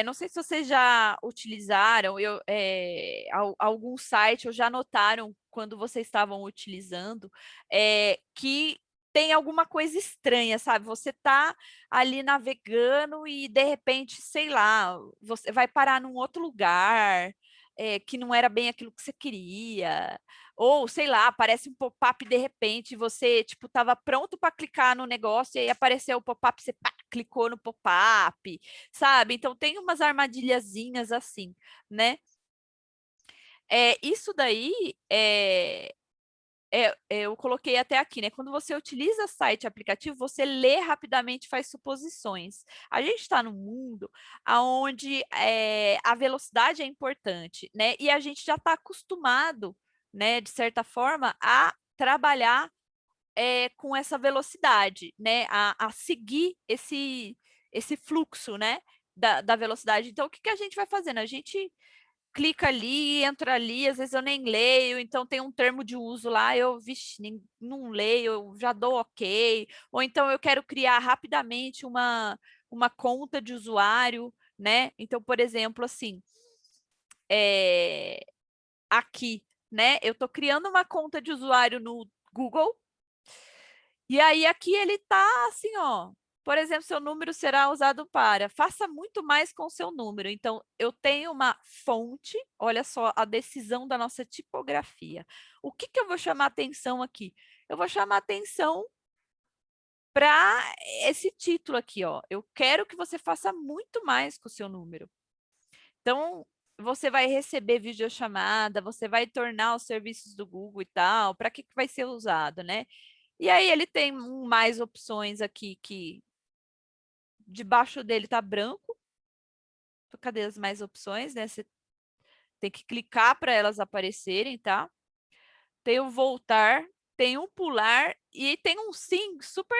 Não sei se vocês já utilizaram algum site ou já notaram quando vocês estavam utilizando que tem alguma coisa estranha, sabe? Você tá ali navegando e de repente, sei lá, você vai parar num outro lugar que não era bem aquilo que você queria. Ou, sei lá, aparece um pop-up de repente, você, tipo, estava pronto para clicar no negócio e aí apareceu o pop-up, você pá, clicou no pop-up, sabe? Então tem umas armadilhazinhas assim, né? Isso daí eu coloquei até aqui, né? Quando você utiliza site aplicativo, você lê rapidamente, faz suposições. A gente está num mundo onde a velocidade é importante, né? E a gente já está acostumado, né, de certa forma, a trabalhar com essa velocidade, né? A seguir esse fluxo, né? Da velocidade. Então, o que a gente vai fazendo? A gente clica ali, entra ali, às vezes eu nem leio, então tem um termo de uso lá, vixe, não leio, eu já dou ok, ou então eu quero criar rapidamente uma conta de usuário, né? Então, por exemplo, assim, aqui, né? Eu estou criando uma conta de usuário no Google, e aí aqui ele tá assim, ó. Por exemplo, seu número será usado para. Faça muito mais com seu número. Então, eu tenho uma fonte, olha só a decisão da nossa tipografia. O que eu vou chamar atenção aqui? Eu vou chamar atenção para esse título aqui, ó. Eu quero que você faça muito mais com o seu número. Então, você vai receber videochamada, você vai tornar os serviços do Google e tal, para que vai ser usado, né? E aí ele tem mais opções aqui que debaixo dele tá branco. Cadê as mais opções, né? Você tem que clicar para elas aparecerem, tá? Tem o voltar, tem um pular e tem um sim super,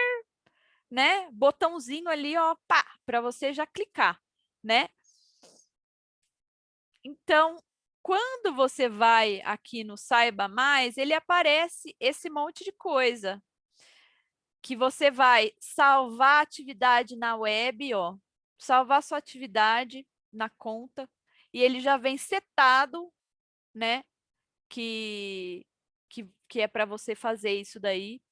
né? Botãozinho ali, ó, pá, para você já clicar, né? Então, quando você vai aqui no Saiba Mais, ele aparece esse monte de coisa que você vai salvar a atividade na web, ó, salvar sua atividade na conta, e ele já vem setado, né, que é para você fazer isso daí.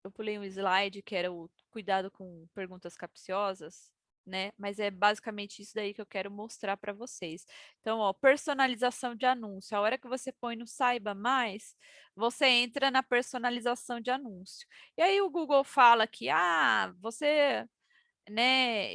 Eu pulei um slide que era cuidado com perguntas capciosas, né? Mas é basicamente isso daí que eu quero mostrar para vocês. Então, ó, personalização de anúncio. A hora que você põe no Saiba Mais, você entra na personalização de anúncio. E aí o Google fala que, você, né,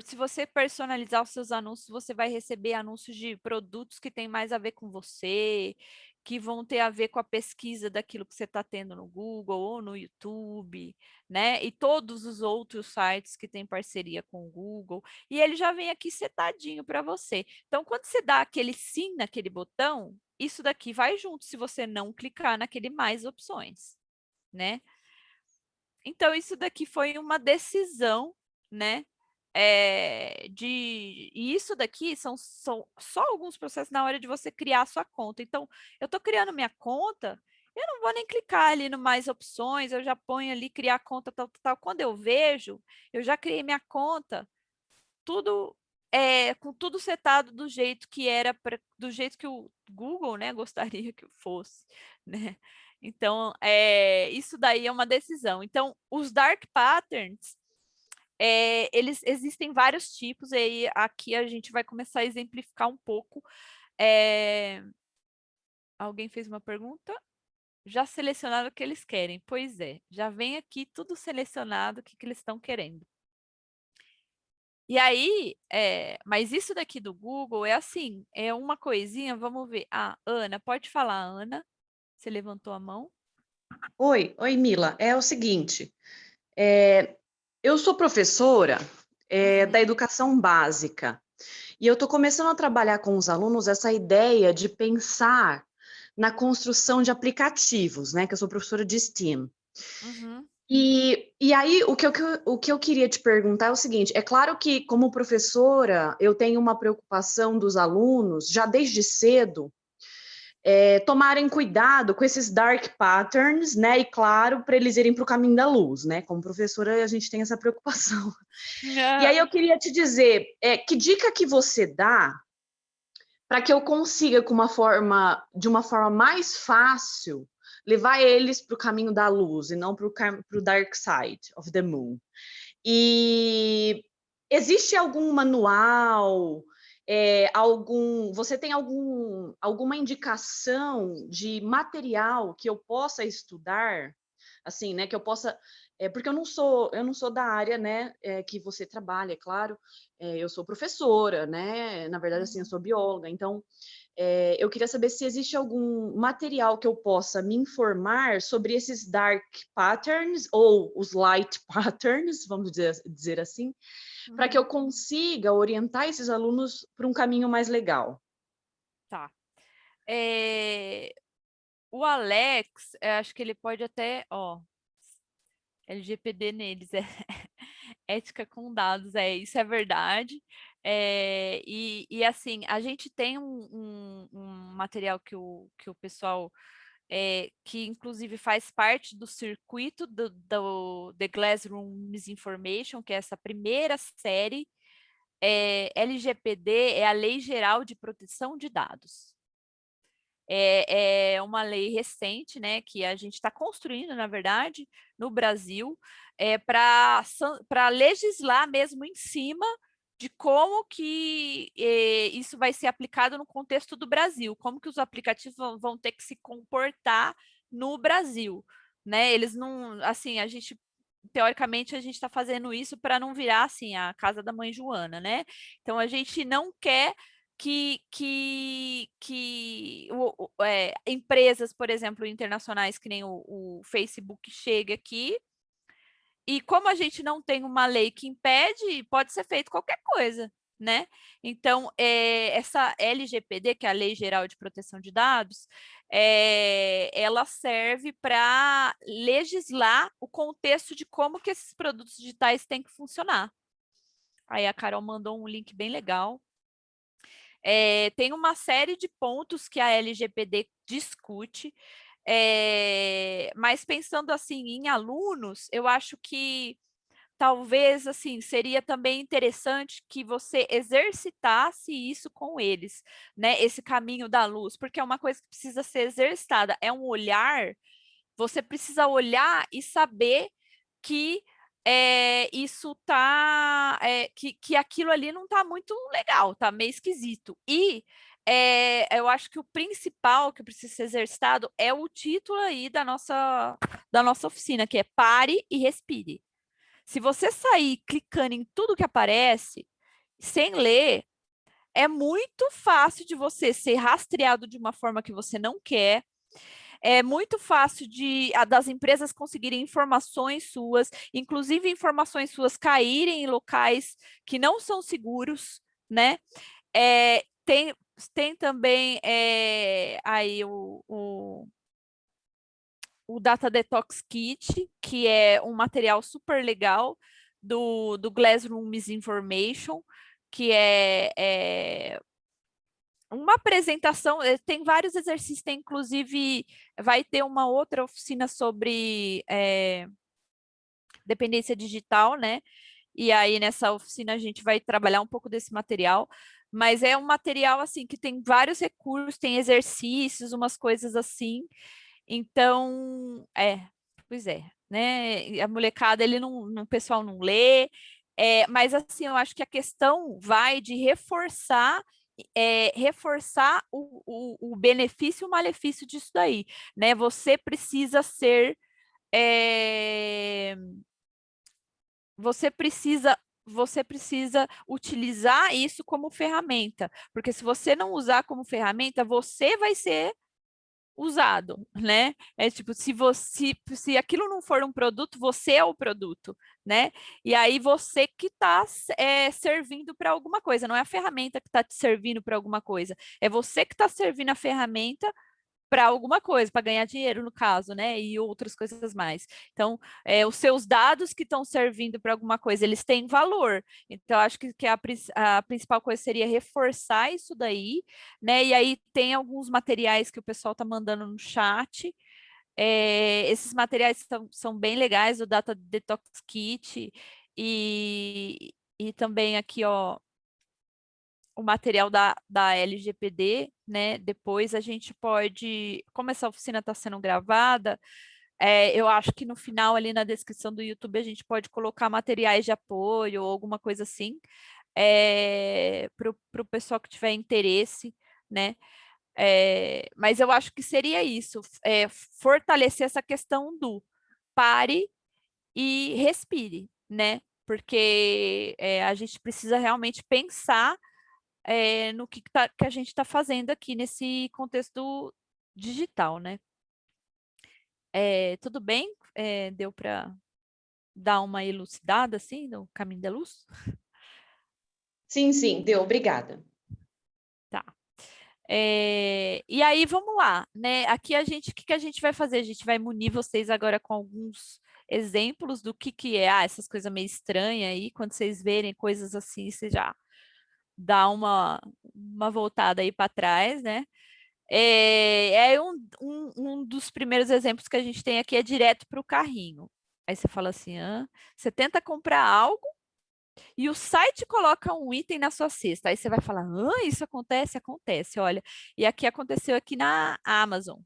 se você personalizar os seus anúncios, você vai receber anúncios de produtos que têm mais a ver com você, que vão ter a ver com a pesquisa daquilo que você está tendo no Google ou no YouTube, né? E todos os outros sites que têm parceria com o Google. E ele já vem aqui setadinho para você. Então, quando você dá aquele sim naquele botão, isso daqui vai junto se você não clicar naquele mais opções, né? Então, isso daqui foi uma decisão, né? E isso daqui são só alguns processos na hora de você criar a sua conta. Então, eu estou criando minha conta, eu não vou nem clicar ali no mais opções, eu já ponho ali criar conta, tal, tal, tal. Quando eu vejo, eu já criei minha conta, tudo com tudo setado do jeito que era, do jeito que o Google, né, gostaria que fosse, né? Então, isso daí é uma decisão. Então, os dark patterns, eles existem vários tipos, e aí aqui a gente vai começar a exemplificar um pouco. Alguém fez uma pergunta? Já selecionaram o que eles querem? Pois é, já vem aqui tudo selecionado, o que eles estão querendo. E aí, mas isso daqui do Google é assim, é uma coisinha, vamos ver. Ana, pode falar, Ana. Você levantou a mão? Oi, Mila. É o seguinte, eu sou professora, da Uhum. educação básica e eu estou começando a trabalhar com os alunos essa ideia de pensar na construção de aplicativos, né? Que eu sou professora de STEAM. Uhum. E aí, o que eu queria te perguntar é o seguinte: é claro que, como professora, eu tenho uma preocupação dos alunos, já desde cedo, tomarem cuidado com esses dark patterns, né? E claro, para eles irem para o caminho da luz, né? Como professora, a gente tem essa preocupação. E aí eu queria te dizer, que dica que você dá para que eu consiga, de uma forma mais fácil, levar eles para o caminho da luz e não para o dark side of the moon. E existe algum manual, você tem alguma indicação de material que eu possa estudar, assim, né, que eu possa, porque eu não sou da área, né, que você trabalha, é claro, eu sou professora, né, na verdade, assim, eu Uhum. sou bióloga, então eu queria saber se existe algum material que eu possa me informar sobre esses dark patterns ou os light patterns, vamos dizer assim, para que eu Uhum. consiga orientar esses alunos para um caminho mais legal. Tá. O Alex, eu acho que ele pode até, ó, LGPD neles, ética com dados, isso é verdade. E assim, a gente tem um material que o pessoal, que inclusive faz parte do circuito do The Classroom Misinformation, que é essa primeira série. LGPD é a Lei Geral de Proteção de Dados. É uma lei recente, né, que a gente está construindo, na verdade, no Brasil, para legislar mesmo em cima de como que isso vai ser aplicado no contexto do Brasil, como que os aplicativos vão ter que se comportar no Brasil, né? Eles não, assim, teoricamente, a gente está fazendo isso para não virar assim a casa da mãe Joana, né? Então a gente não quer que empresas, por exemplo, internacionais, que nem o Facebook, chegue aqui. E como a gente não tem uma lei que impede, pode ser feito qualquer coisa, né? Então, essa LGPD, que é a Lei Geral de Proteção de Dados, ela serve para legislar o contexto de como que esses produtos digitais têm que funcionar. Aí a Carol mandou um link bem legal. Tem uma série de pontos que a LGPD discute, mas pensando assim em alunos, eu acho que talvez assim seria também interessante que você exercitasse isso com eles, né? Esse caminho da luz, porque é uma coisa que precisa ser exercitada, é um olhar, você precisa olhar e saber que isso tá, que aquilo ali não tá muito legal, tá meio esquisito. E eu acho que o principal que precisa ser exercitado é o título aí da nossa oficina, que é pare e respire. Se você sair clicando em tudo que aparece, sem ler, é muito fácil de você ser rastreado de uma forma que você não quer. É muito fácil das empresas conseguirem informações suas, inclusive informações suas caírem em locais que não são seguros, né? Tem também aí o Data Detox Kit, que é um material super legal do Glassroom Misinformation, que é uma apresentação, tem vários exercícios, tem inclusive, vai ter uma outra oficina sobre dependência digital, né? E aí nessa oficina a gente vai trabalhar um pouco desse material, mas é um material assim que tem vários recursos, tem exercícios, umas coisas assim. Então, pois é, né? E a molecada, o pessoal não lê, mas assim, eu acho que a questão vai de reforçar o benefício e o malefício disso daí, né? É, você precisa utilizar isso como ferramenta, porque se você não usar como ferramenta, você vai ser usado, né? É tipo, se aquilo não for um produto, você é o produto, né? E aí você que está servindo para alguma coisa, não é a ferramenta que está te servindo para alguma coisa, é você que está servindo a ferramenta para alguma coisa, para ganhar dinheiro, no caso, né? E outras coisas mais. Então, os seus dados que estão servindo para alguma coisa, eles têm valor. Então, acho que a principal coisa seria reforçar isso daí, né? E aí tem alguns materiais que o pessoal está mandando no chat. Esses materiais são bem legais, o Data Detox Kit e também aqui, ó, o material da LGPD, né? Depois a gente pode, como essa oficina está sendo gravada, eu acho que no final, ali na descrição do YouTube, a gente pode colocar materiais de apoio ou alguma coisa assim, para o pessoal que tiver interesse, né? Mas eu acho que seria isso, fortalecer essa questão do pare e respire, né? Porque a gente precisa realmente pensar no que a gente está fazendo aqui nesse contexto digital, né? Tudo bem? Deu para dar uma elucidada assim no caminho da luz? Sim, sim, deu, obrigada. Tá. E aí, vamos lá, né? Aqui o que a gente vai fazer? A gente vai munir vocês agora com alguns exemplos do que é essas coisas meio estranhas aí. Quando vocês verem coisas assim, você já dá uma voltada aí para trás, né? Um dos primeiros exemplos que a gente tem aqui é direto para o carrinho. Aí você fala assim, você tenta comprar algo e o site coloca um item na sua cesta. Aí você vai falar, isso acontece? Acontece, olha. E aqui aconteceu aqui na Amazon.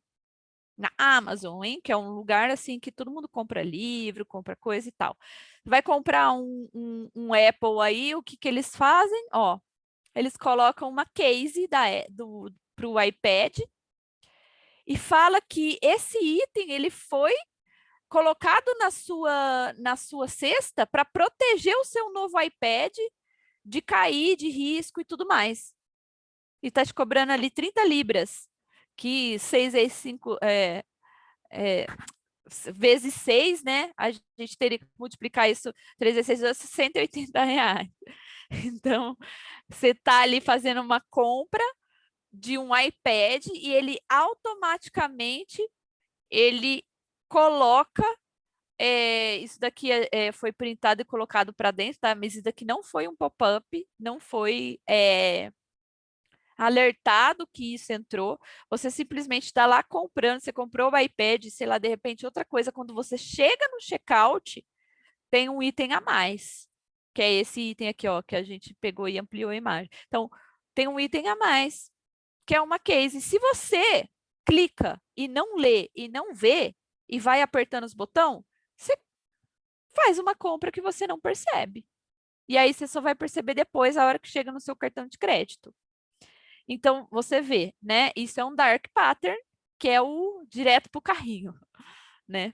Na Amazon, hein? Que é um lugar assim que todo mundo compra livro, compra coisa e tal. Vai comprar um Apple aí, o que eles fazem? Ó, eles colocam uma case para o iPad e fala que esse item ele foi colocado na sua cesta para proteger o seu novo iPad de cair, de risco e tudo mais. E está te cobrando ali 30 libras, que 6 vezes 5 vezes 6, né? A gente teria que multiplicar isso 3 vezes 6, R$ 180. Então, você está ali fazendo uma compra de um iPad e ele automaticamente ele coloca isso daqui foi printado e colocado para dentro, tá? Mas isso daqui não foi um pop-up, não foi alertado que isso entrou. Você simplesmente está lá comprando, você comprou o iPad, sei lá, de repente outra coisa, quando você chega no checkout, tem um item a mais, que é esse item aqui, ó, que a gente pegou e ampliou a imagem. Então, tem um item a mais, que é uma case. Se você clica e não lê e não vê e vai apertando os botões, você faz uma compra que você não percebe. E aí você só vai perceber depois, a hora que chega no seu cartão de crédito. Então, você vê, né? Isso é um dark pattern, que é o direto para o carrinho, né?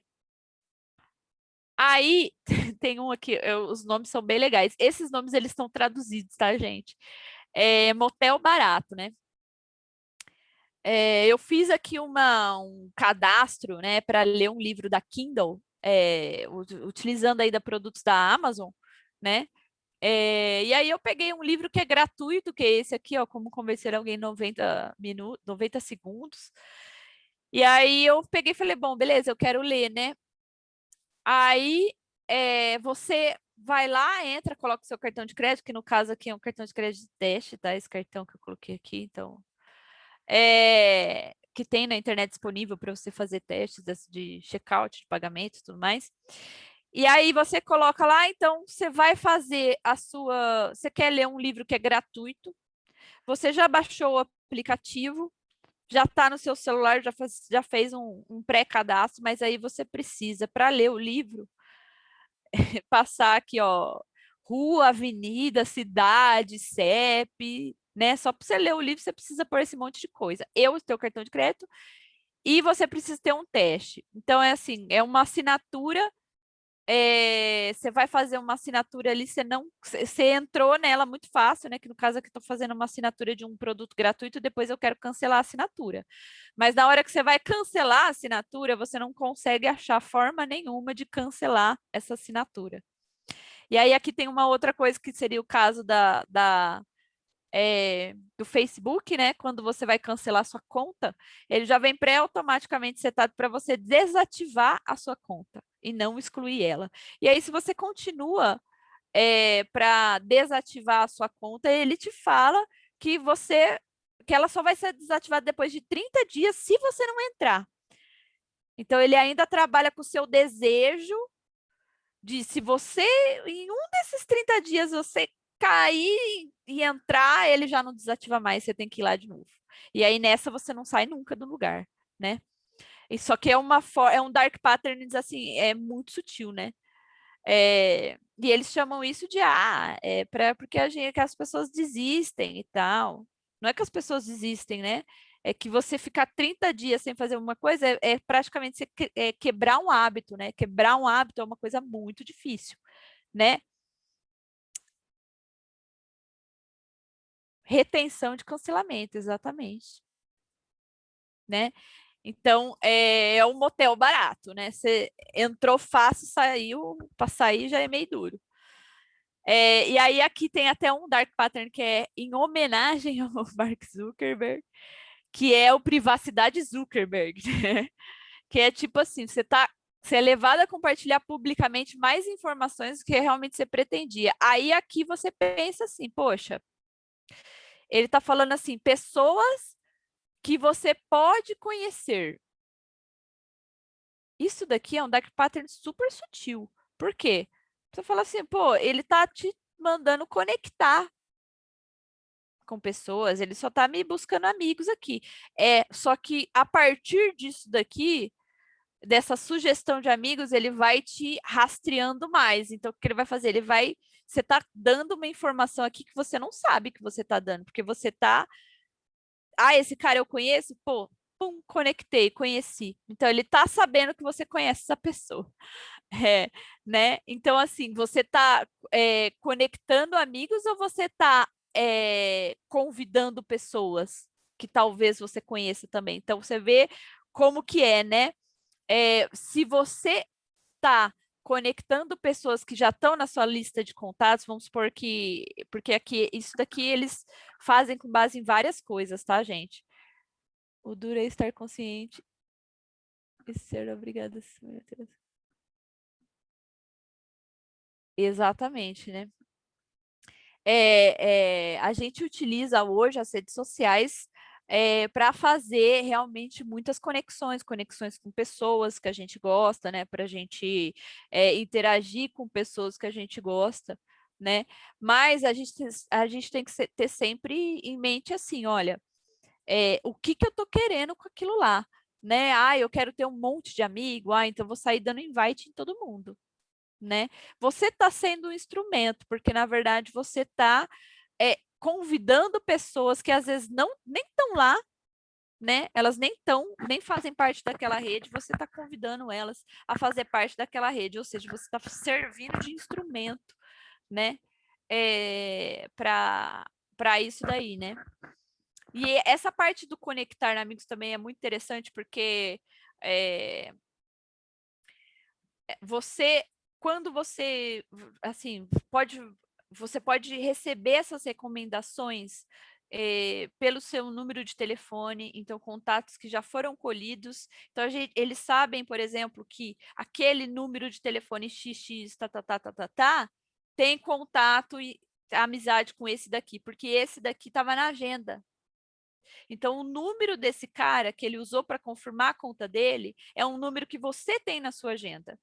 Aí, tem um aqui, os nomes são bem legais. Esses nomes, eles estão traduzidos, tá, gente? É motel barato, né? Eu fiz aqui um cadastro, né, para ler um livro da Kindle, utilizando ainda produtos da Amazon, né? E aí eu peguei um livro que é gratuito, que é esse aqui, ó, Como Convencer Alguém em 90 minutos, 90 segundos. E aí eu peguei e falei, bom, beleza, eu quero ler, né? Aí você vai lá, entra, coloca o seu cartão de crédito, que no caso aqui é um cartão de crédito de teste, tá? Esse cartão que eu coloquei aqui, então que tem na internet disponível para você fazer testes de checkout, de pagamento e tudo mais. E aí você coloca lá, então você vai fazer a sua. Você quer ler um livro que é gratuito, você já baixou o aplicativo, já está no seu celular, já fez um pré-cadastro, mas aí você precisa, para ler o livro, passar aqui, ó, rua, avenida, cidade, CEP, né? Só para você ler o livro, você precisa pôr esse monte de coisa. Eu tenho cartão de crédito e você precisa ter um teste. Então, é assim, é uma assinatura. Você vai fazer uma assinatura ali, você entrou nela muito fácil, né? Que no caso aqui estou fazendo uma assinatura de um produto gratuito, depois eu quero cancelar a assinatura. Mas na hora que você vai cancelar a assinatura, você não consegue achar forma nenhuma de cancelar essa assinatura. E aí aqui tem uma outra coisa que seria o caso do Facebook, né? Quando você vai cancelar sua conta, ele já vem pré-automaticamente setado para você desativar a sua conta e não excluir ela. E aí, se você continua para desativar a sua conta, ele te fala que ela só vai ser desativada depois de 30 dias se você não entrar. Então, ele ainda trabalha com o seu desejo de se você, em um desses 30 dias, você cair e entrar, ele já não desativa mais, você tem que ir lá de novo. E aí nessa você não sai nunca do lugar, né? E só que é um dark pattern, assim, é muito sutil, né? E eles chamam isso de porque que as pessoas desistem e tal. Não é que as pessoas desistem, né? É que você ficar 30 dias sem fazer uma coisa é praticamente você quebrar um hábito, né? Quebrar um hábito é uma coisa muito difícil, né? Retenção de cancelamento, exatamente, né? Então, é um motel barato, né? Você entrou fácil, saiu, para sair já é meio duro. E aí aqui tem até um dark pattern que é em homenagem ao Mark Zuckerberg, que é o Privacidade Zuckerberg, né? Que é tipo assim, você é levado a compartilhar publicamente mais informações do que realmente você pretendia. Aí aqui você pensa assim, poxa, ele está falando assim, pessoas que você pode conhecer. Isso daqui é um dark pattern super sutil. Por quê? Você fala assim, pô, ele tá te mandando conectar com pessoas, ele só tá me buscando amigos aqui. Só que a partir disso daqui, dessa sugestão de amigos, ele vai te rastreando mais. Então, o que ele vai fazer? Você tá dando uma informação aqui que você não sabe que você tá dando, porque você tá esse cara eu conheço, pô, pum, conectei, conheci. Então ele tá sabendo que você conhece essa pessoa. Né? Então, assim, você tá conectando amigos ou você tá convidando pessoas que talvez você conheça também? Então, você vê como que é, né? Se você tá conectando pessoas que já estão na sua lista de contatos, vamos supor porque aqui, isso daqui eles fazem com base em várias coisas, tá, gente? O duro é estar consciente e ser obrigado a se submeter. Exatamente, né? A gente utiliza hoje as redes sociais para fazer realmente muitas conexões com pessoas que a gente gosta, né? Para a gente interagir com pessoas que a gente gosta, né? Mas a gente tem que ter sempre em mente assim, olha, o que eu tô querendo com aquilo lá, né? Eu quero ter um monte de amigo, então eu vou sair dando invite em todo mundo. né? Você está sendo um instrumento, porque na verdade você está convidando pessoas que às vezes nem estão lá, né? Elas nem fazem parte daquela rede, você está convidando elas a fazer parte daquela rede, ou seja, você está servindo de instrumento, né? Para isso daí, né? E essa parte do conectar amigos também é muito interessante, porque quando você, assim, você pode receber essas recomendações pelo seu número de telefone, então contatos que já foram colhidos. Então, eles sabem, por exemplo, que aquele número de telefone XX, tem contato e amizade com esse daqui, porque esse daqui estava na agenda. Então, o número desse cara que ele usou para confirmar a conta dele é um número que você tem na sua agenda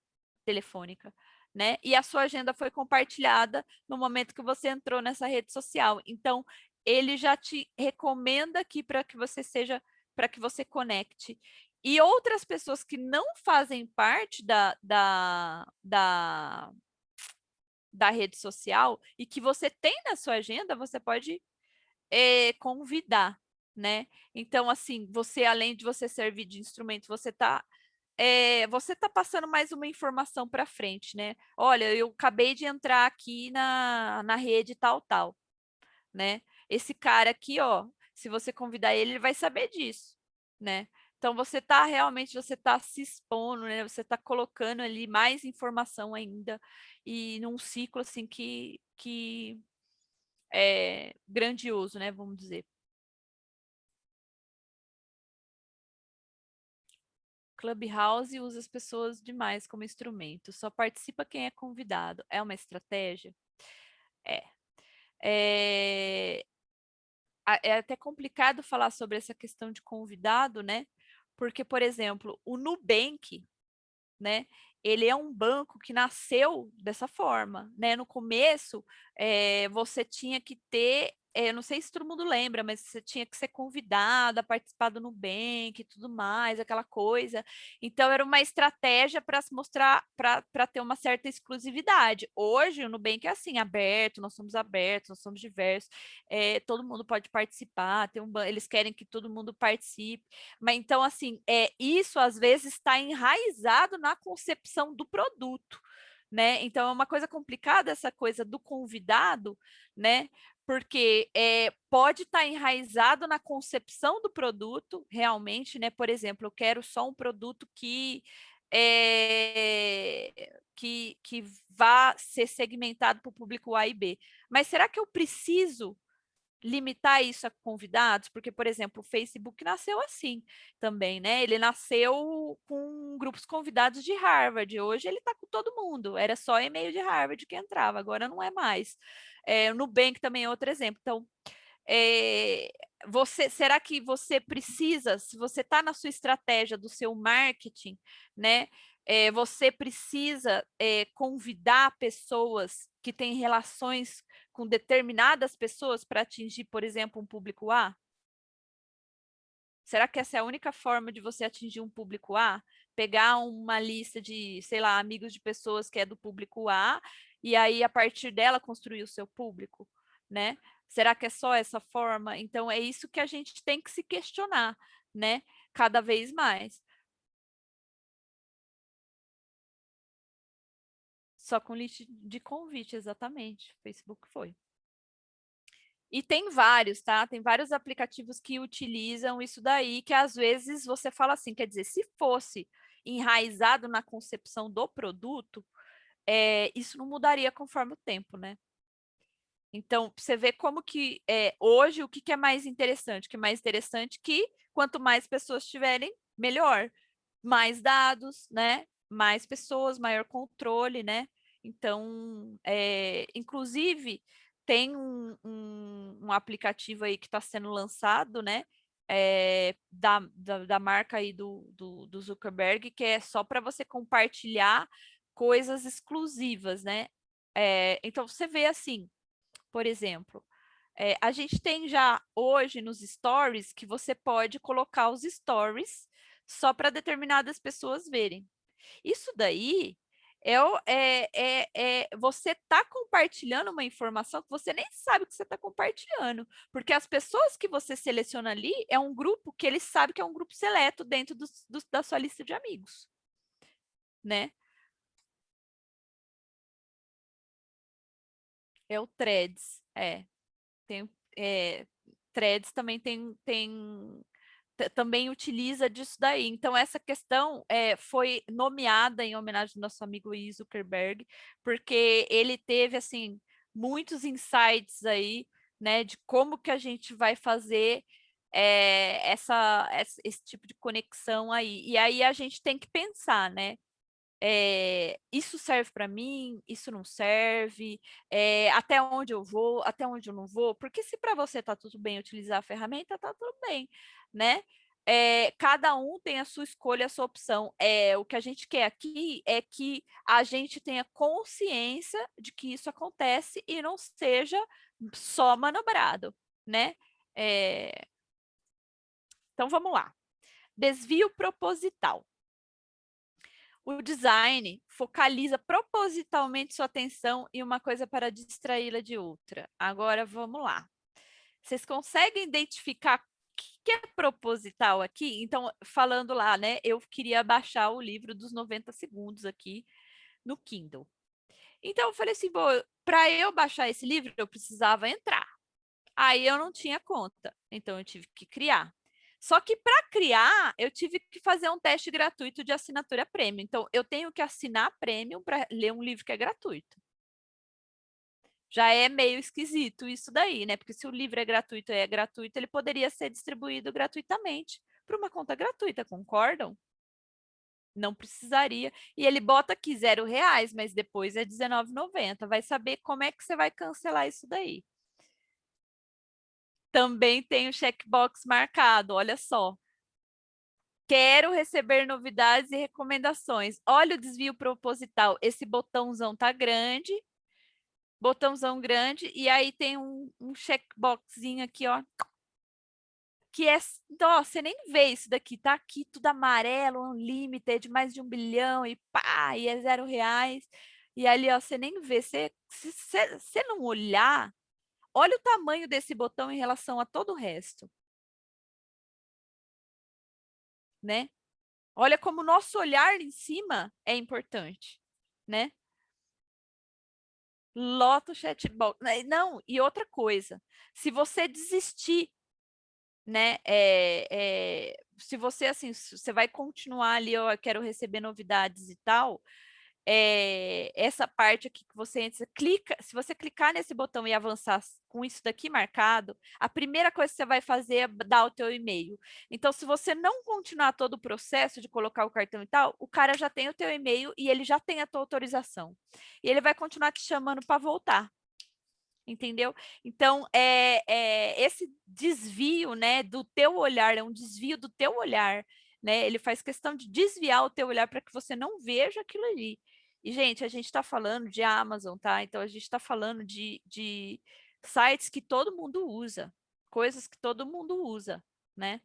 telefônica, né? E a sua agenda foi compartilhada no momento que você entrou nessa rede social. Então, ele já te recomenda aqui para que você conecte. E outras pessoas que não fazem parte da rede social e que você tem na sua agenda, você pode convidar, né? Então, assim, você, além de você servir de instrumento, você tá passando mais uma informação para frente, né? Olha, eu acabei de entrar aqui na rede tal, né? Esse cara aqui, ó, se você convidar ele, ele vai saber disso, né? Então você tá se expondo, né? Você tá colocando ali mais informação ainda e num ciclo assim que é grandioso, né? Vamos dizer. Clubhouse usa as pessoas demais como instrumento. Só participa quem é convidado. É uma estratégia? É. É até complicado falar sobre essa questão de convidado, né? Porque, por exemplo, o Nubank, né? Ele é um banco que nasceu dessa forma, né? No começo, você tinha que ter, não sei se todo mundo lembra, mas você tinha que ser convidado a participar do Nubank e tudo mais, aquela coisa. Então, era uma estratégia para se mostrar, para ter uma certa exclusividade. Hoje, o Nubank é assim, aberto, nós somos diversos, todo mundo pode participar, eles querem que todo mundo participe. Mas então, assim, isso às vezes está enraizado na concepção do produto, né? Então, é uma coisa complicada essa coisa do convidado, né? Porque pode estar enraizado na concepção do produto, realmente, né? Por exemplo, eu quero só um produto que vá ser segmentado para o público A e B. Mas será que eu preciso limitar isso a convidados? Porque, por exemplo, o Facebook nasceu assim também, né? Ele nasceu com grupos convidados de Harvard. Hoje ele está com todo mundo. Era só e-mail de Harvard que entrava, agora não é mais. O Nubank também é outro exemplo. Então, é, será que você precisa, se você está na sua estratégia do seu marketing, né? Você precisa convidar pessoas que têm relações com determinadas pessoas para atingir, por exemplo, um público A? Será que essa é a única forma de você atingir um público A? Pegar uma lista de, sei lá, amigos de pessoas que é do público A e aí, a partir dela, construir o seu público, né? Será que é só essa forma? Então, é isso que a gente tem que se questionar, né? Cada vez mais. Só com lista de convite, exatamente. Facebook foi. E tem vários, tá? Tem vários aplicativos que utilizam isso daí, que às vezes você fala assim, quer dizer, se fosse enraizado na concepção do produto, isso não mudaria conforme o tempo, né? Então, você vê como que hoje o que é mais interessante? O que é mais interessante que quanto mais pessoas tiverem, melhor. Mais dados, né? Mais pessoas, maior controle, né? Então, inclusive, tem um aplicativo aí que está sendo lançado, né? Da marca aí do Zuckerberg, que é só para você compartilhar coisas exclusivas, né? Então, você vê assim, por exemplo, a gente tem já hoje nos stories que você pode colocar os stories só para determinadas pessoas verem. Isso daí Você está compartilhando uma informação que você nem sabe que você está compartilhando, porque as pessoas que você seleciona ali é um grupo que eles sabem que é um grupo seleto dentro da sua lista de amigos, né? É o Threads, tem, Threads também também utiliza disso daí. Então, essa questão foi nomeada em homenagem ao nosso amigo Zuckerberg, porque ele teve, assim, muitos insights aí, né, de como que a gente vai fazer esse tipo de conexão aí. E aí a gente tem que pensar, né? Isso serve para mim, isso não serve, até onde eu vou, até onde eu não vou, porque se para você está tudo bem utilizar a ferramenta, está tudo bem, né? Cada um tem a sua escolha, a sua opção. O que a gente quer aqui é que a gente tenha consciência de que isso acontece e não seja só manobrado, né? Então vamos lá. Desvio proposital. O design focaliza propositalmente sua atenção em uma coisa para distraí-la de outra. Agora vamos lá. Vocês conseguem identificar o que é proposital aqui? Então, falando lá, né? Eu queria baixar o livro dos 90 segundos aqui no Kindle. Então, eu falei assim, para eu baixar esse livro, eu precisava entrar. Aí eu não tinha conta, então eu tive que criar. Só que para criar, eu tive que fazer um teste gratuito de assinatura premium. Então, eu tenho que assinar premium para ler um livro que é gratuito. Já é meio esquisito isso daí, né? Porque se o livro é gratuito, ele poderia ser distribuído gratuitamente para uma conta gratuita, concordam? Não precisaria. E ele bota aqui R$0, mas depois é R$19,90. Vai saber como é que você vai cancelar isso daí. Também tem o checkbox marcado, olha só. Quero receber novidades e recomendações. Olha o desvio proposital. Esse botãozão tá grande. Botãozão grande. E aí tem um checkboxzinho aqui, ó. Que é... Ó, você nem vê isso daqui. Tá aqui tudo amarelo, unlimited, mais de 1 bilhão e pá, e é R$0. E ali, ó, você nem vê. Se você não olhar, olha o tamanho desse botão em relação a todo o resto. Né? Olha como o nosso olhar em cima é importante, né? Lota o chatbot. Não, e outra coisa, se você desistir, né? Se você, assim, você vai continuar ali, eu quero receber novidades e tal, essa parte aqui que você entra, clica, se você clicar nesse botão e avançar com isso daqui marcado, a primeira coisa que você vai fazer é dar o teu e-mail. Então, se você não continuar todo o processo de colocar o cartão e tal, o cara já tem o teu e-mail e ele já tem a tua autorização. E ele vai continuar te chamando para voltar. Entendeu? Então, esse desvio, né, do teu olhar, é um desvio do teu olhar, né? Ele faz questão de desviar o teu olhar para que você não veja aquilo ali. E, gente, a gente está falando de Amazon, tá? Então, a gente está falando de sites que todo mundo usa, coisas que todo mundo usa, né?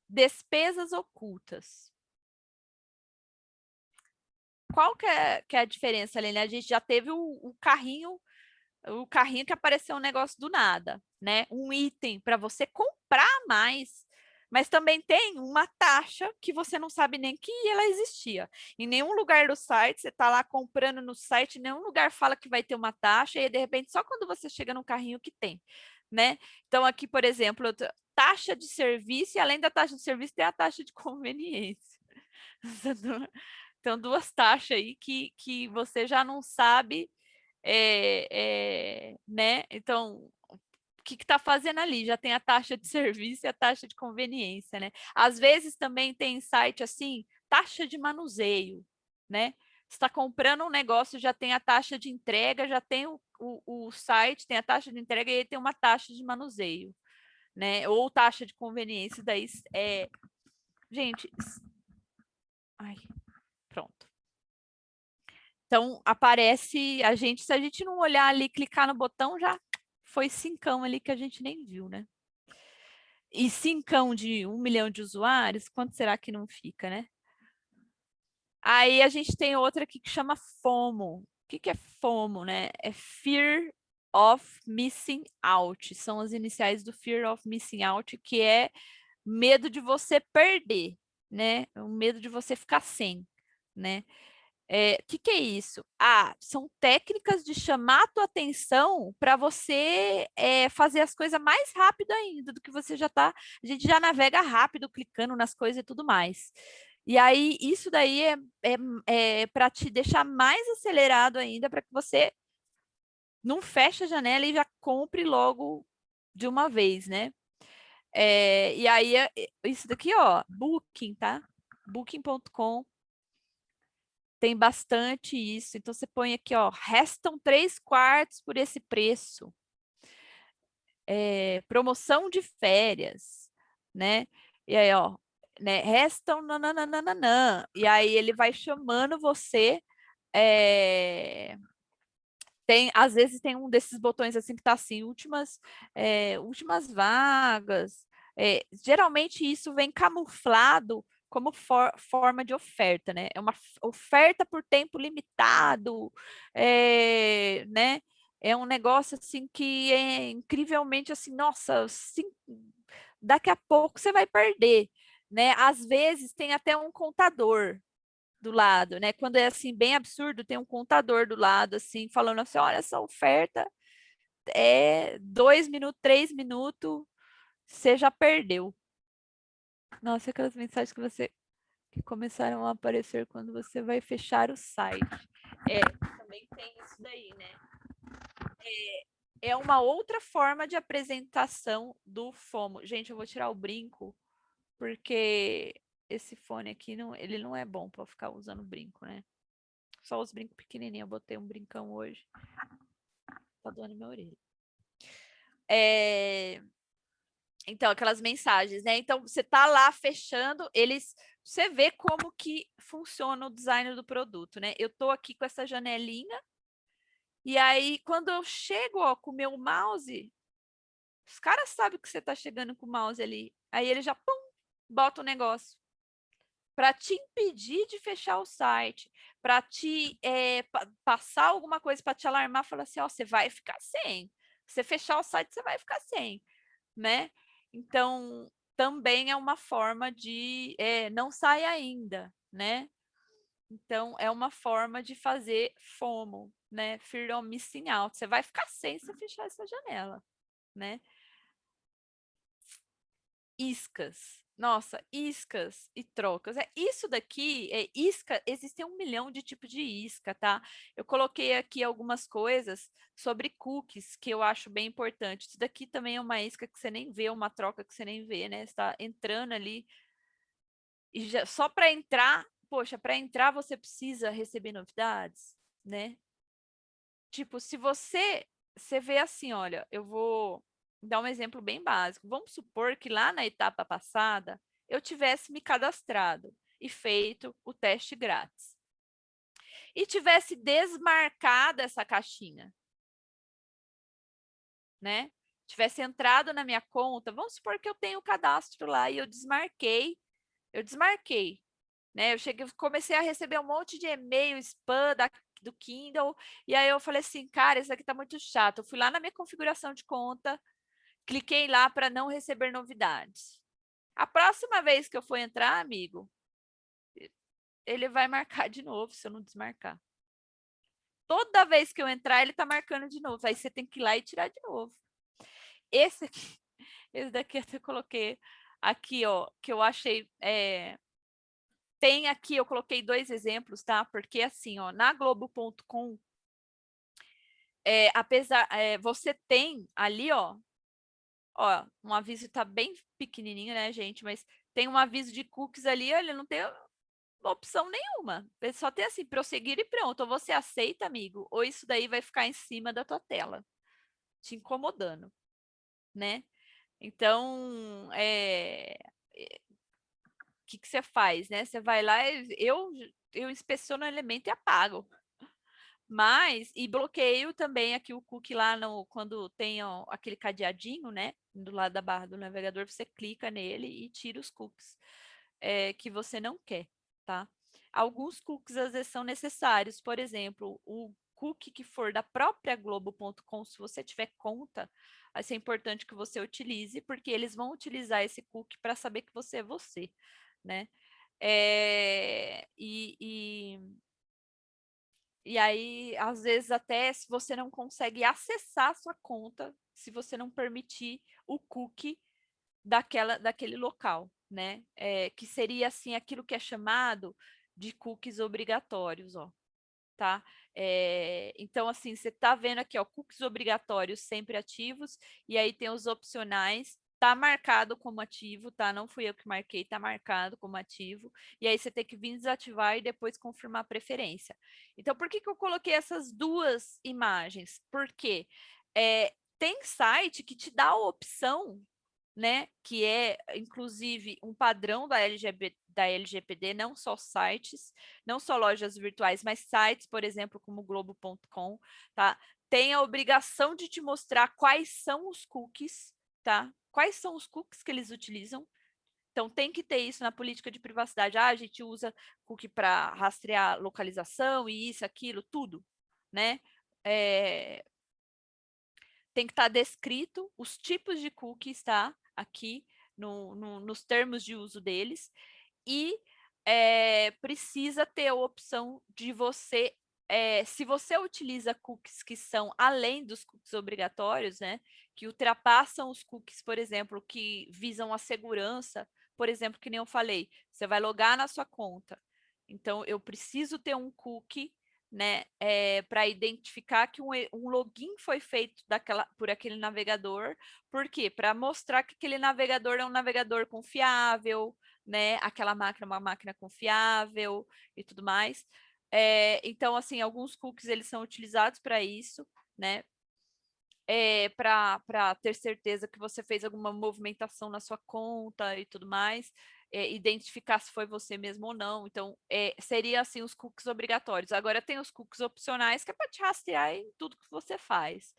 Despesas ocultas. Qual que é a diferença ali, né? A gente já teve o carrinho que apareceu um negócio do nada, né? Um item para você comprar mais, mas também tem uma taxa que você não sabe nem que ela existia. Em nenhum lugar do site, você está lá comprando no site, em nenhum lugar fala que vai ter uma taxa, e de repente, só quando você chega no carrinho que tem, né? Então, aqui, por exemplo, taxa de serviço, e além da taxa de serviço, tem a taxa de conveniência. Então, duas taxas aí que você já não sabe, né? Então, o que está fazendo ali? Já tem a taxa de serviço e a taxa de conveniência, né? Às vezes também tem site assim, taxa de manuseio, né? Você está comprando um negócio, já tem a taxa de entrega, já tem o site, tem a taxa de entrega e aí tem uma taxa de manuseio, né? Ou taxa de conveniência, daí gente, ai, pronto. Então, aparece a gente, se a gente não olhar ali, clicar no botão, já foi 5 ali que a gente nem viu, né? E 5 de 1 milhão de usuários, quanto será que não fica, né? Aí a gente tem outra aqui que chama FOMO. O que é FOMO, né? É Fear of Missing Out. São as iniciais do Fear of Missing Out, que é medo de você perder, né? O medo de você ficar sem, né? Que é isso? São técnicas de chamar a tua atenção para você fazer as coisas mais rápido ainda do que você já está. A gente já navega rápido, clicando nas coisas e tudo mais. E aí, isso daí é para te deixar mais acelerado ainda, para que você não feche a janela e já compre logo de uma vez, né? E aí, isso daqui, ó, Booking, tá? Booking.com tem bastante isso. Então, você põe aqui, ó, restam 3/4 por esse preço. Promoção de férias, né? E aí, ó, né? Restam nananana. E aí ele vai chamando você. Às vezes tem um desses botões assim que tá assim, últimas vagas. Geralmente isso vem camuflado como forma de oferta, né? É uma oferta por tempo limitado, né? É um negócio assim que é incrivelmente assim, nossa, daqui a pouco você vai perder, né? Às vezes tem até um contador do lado, né? Quando é assim bem absurdo, tem um contador do lado assim falando assim, olha, essa oferta é 2 minutos, 3 minutos, você já perdeu. Nossa, aquelas mensagens que começaram a aparecer quando você vai fechar o site. Também tem isso daí, né? É uma outra forma de apresentação do FOMO. Gente, eu vou tirar o brinco, porque esse fone aqui, ele não é bom para ficar usando brinco, né? Só os brincos pequenininhos. Eu botei um brincão hoje. Tá doendo minha orelha. Então, aquelas mensagens, né? Então, você tá lá fechando, você vê como que funciona o design do produto, né? Eu tô aqui com essa janelinha, e aí, quando eu chego, ó, com o meu mouse, os caras sabem que você tá chegando com o mouse ali. Aí ele já, pum, bota o negócio. Para te impedir de fechar o site, para te passar alguma coisa para te alarmar, falar assim, ó, você vai ficar sem. Se você fechar o site, você vai ficar sem, né? Então, também é uma forma de não sai ainda, né? Então, é uma forma de fazer FOMO, né? Fear of Missing Out. Você vai ficar sem se fechar essa janela, né? Iscas. Nossa, iscas e trocas. Isso daqui, isca, existem 1 milhão de tipos de isca, tá? Eu coloquei aqui algumas coisas sobre cookies que eu acho bem importante. Isso daqui também é uma isca que você nem vê, uma troca que você nem vê, né? Você tá entrando ali e só para entrar, poxa, para entrar você precisa receber novidades, né? Tipo, se você vê assim, olha, eu vou dar um exemplo bem básico. Vamos supor que lá na etapa passada eu tivesse me cadastrado e feito o teste grátis. E tivesse desmarcado essa caixinha, né? Tivesse entrado na minha conta, vamos supor que eu tenho o cadastro lá e eu desmarquei, né? Comecei a receber um monte de e-mail spam do Kindle, e aí eu falei assim, cara, isso aqui tá muito chato. Eu fui lá na minha configuração de conta, cliquei lá para não receber novidades. A próxima vez que eu for entrar, amigo, ele vai marcar de novo se eu não desmarcar. Toda vez que eu entrar, ele tá marcando de novo. Aí você tem que ir lá e tirar de novo. Esse aqui, esse daqui eu coloquei aqui, ó, que eu achei. Tem aqui, eu coloquei 2 exemplos, tá? Porque assim, ó, na Globo.com, você tem ali, ó, um aviso tá bem pequenininho, né, gente? Mas tem um aviso de cookies ali, ele não tem opção nenhuma. Ele só tem assim, prosseguir e pronto. Ou você aceita, amigo, ou isso daí vai ficar em cima da tua tela, te incomodando, né? Então, o que você faz, né? Você vai lá, eu inspeciono o elemento e apago. E bloqueio também aqui o cookie lá quando tem aquele cadeadinho, né? Do lado da barra do navegador, você clica nele e tira os cookies que você não quer, tá? alguns cookies às vezes são necessários. Por exemplo, o cookie que for da própria Globo.com, se você tiver conta, vai ser importante que você utilize, porque eles vão utilizar esse cookie para saber que você é você, né? E aí, às vezes, até se você não consegue acessar a sua conta, se você não permitir o cookie daquele local, né? Que seria, assim, aquilo que é chamado de cookies obrigatórios, ó, tá? Então, assim, você tá vendo aqui, ó, cookies obrigatórios sempre ativos, e aí tem os opcionais, tá marcado como ativo, tá? Não fui eu que marquei, tá marcado como ativo, e aí você tem que vir desativar e depois confirmar a preferência. Então, por que que eu coloquei essas duas imagens? Porque tem site que te dá a opção, né, que é inclusive um padrão da LGPD, não só sites, não só lojas virtuais, mas sites, por exemplo, como Globo.com, tá? Tem a obrigação de te mostrar quais são os cookies, tá? Quais são os cookies que eles utilizam. Então, tem que ter isso na política de privacidade. Ah, a gente usa cookie para rastrear localização e isso, aquilo, tudo, né? Tem que estar descrito os tipos de cookies, tá? Aqui nos termos de uso deles. E precisa ter a opção de você, se você utiliza cookies que são além dos cookies obrigatórios, né? Que ultrapassam os cookies, por exemplo, que visam a segurança, por exemplo, que nem eu falei, você vai logar na sua conta. Então, eu preciso ter um cookie, né, para identificar que um login foi feito por aquele navegador. Por quê? Para mostrar que aquele navegador é um navegador confiável, né? Aquela máquina é uma máquina confiável e tudo mais. Então, assim, alguns cookies eles são utilizados para isso, né? Para ter certeza que você fez alguma movimentação na sua conta e tudo mais, identificar se foi você mesmo ou não. Então, seria assim os cookies obrigatórios. Agora tem os cookies opcionais, que é para te rastrear em tudo que você faz.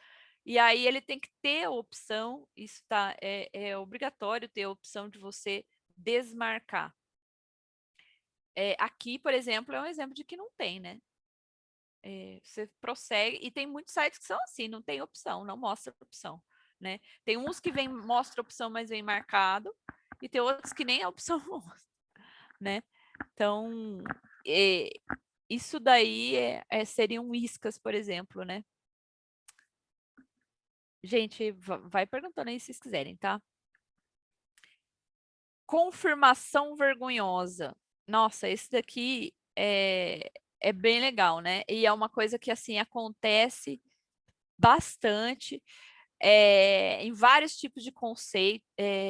E aí ele tem que ter a opção, isso tá, é obrigatório ter a opção de você desmarcar. Aqui, por exemplo, é um exemplo de que não tem, né? Você prossegue, e tem muitos sites que são assim, não tem opção, não mostra opção, né? Tem uns que mostra opção, mas vem marcado, e tem outros que nem a opção mostra, né? Então, isso daí seriam iscas, por exemplo, né? Gente, vai perguntando aí se vocês quiserem, tá? Confirmação vergonhosa. Nossa, esse daqui é bem legal, né? E é uma coisa que, assim, acontece bastante em vários tipos de conceito,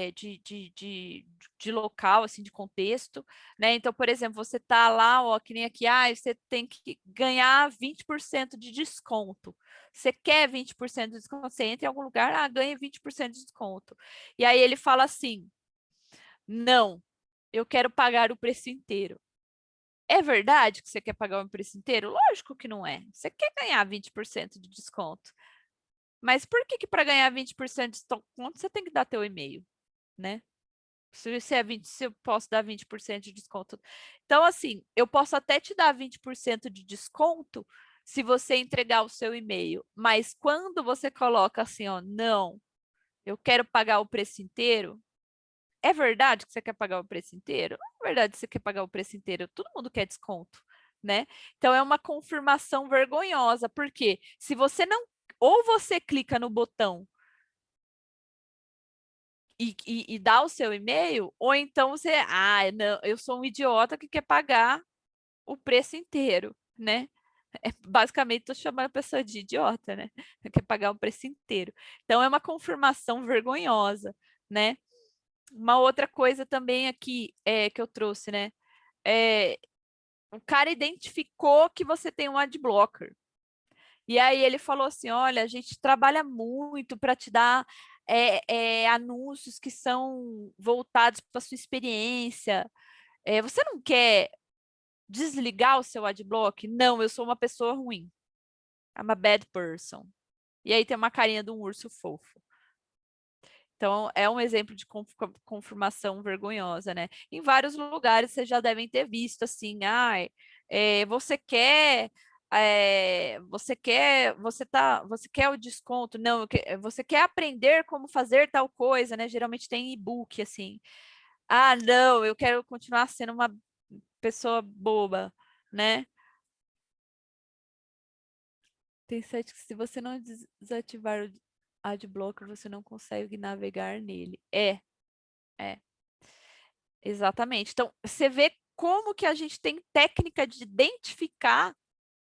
de local, assim, de contexto, né? Então, por exemplo, você tá lá, ó, que nem aqui, você tem que ganhar 20% de desconto. Você quer 20% de desconto? Você entra em algum lugar, ganha 20% de desconto. E aí ele fala assim, não, eu quero pagar o preço inteiro. É verdade que você quer pagar o preço inteiro? Lógico que não é. Você quer ganhar 20% de desconto. Mas por que para ganhar 20% de desconto você tem que dar teu e-mail, né? Se eu posso dar 20% de desconto. Então, assim, eu posso até te dar 20% de desconto se você entregar o seu e-mail. Mas quando você coloca assim, ó, não, eu quero pagar o preço inteiro, é verdade que você quer pagar o preço inteiro? Não é verdade que você quer pagar o preço inteiro. Todo mundo quer desconto, né? Então, é uma confirmação vergonhosa, porque se você não... Ou você clica no botão e dá o seu e-mail, ou então você... não, eu sou um idiota que quer pagar o preço inteiro, né? Basicamente, estou chamando a pessoa de idiota, né? Quer pagar o preço inteiro. Então, é uma confirmação vergonhosa, né? Uma outra coisa também aqui que eu trouxe, né? O cara identificou que você tem um adblocker. E aí ele falou assim, olha, a gente trabalha muito para te dar anúncios que são voltados para sua experiência. Você não quer desligar o seu adblock? Não, eu sou uma pessoa ruim. I'm a bad person. E aí tem uma carinha de um urso fofo. Então, é um exemplo de confirmação vergonhosa, né? Em vários lugares vocês já devem ter visto assim, você quer, você quer o desconto? Não, você quer aprender como fazer tal coisa, né? Geralmente tem e-book assim. Ah, não, eu quero continuar sendo uma pessoa boba, né? Tem site que se você não desativar o adblocker, você não consegue navegar nele. É, exatamente. Então, você vê como que a gente tem técnica de identificar,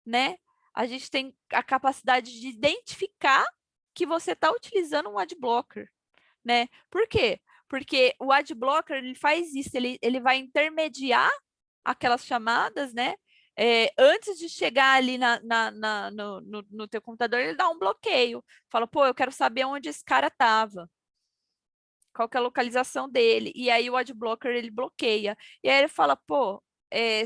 né? A gente tem a capacidade de identificar que você está utilizando um adblocker, né? Por quê? Porque o adblocker, ele faz isso, ele vai intermediar aquelas chamadas, né? Antes de chegar ali no teu computador, ele dá um bloqueio. Fala, pô, eu quero saber onde esse cara estava. Qual que é a localização dele? E aí o adblocker, ele bloqueia. E aí ele fala, pô,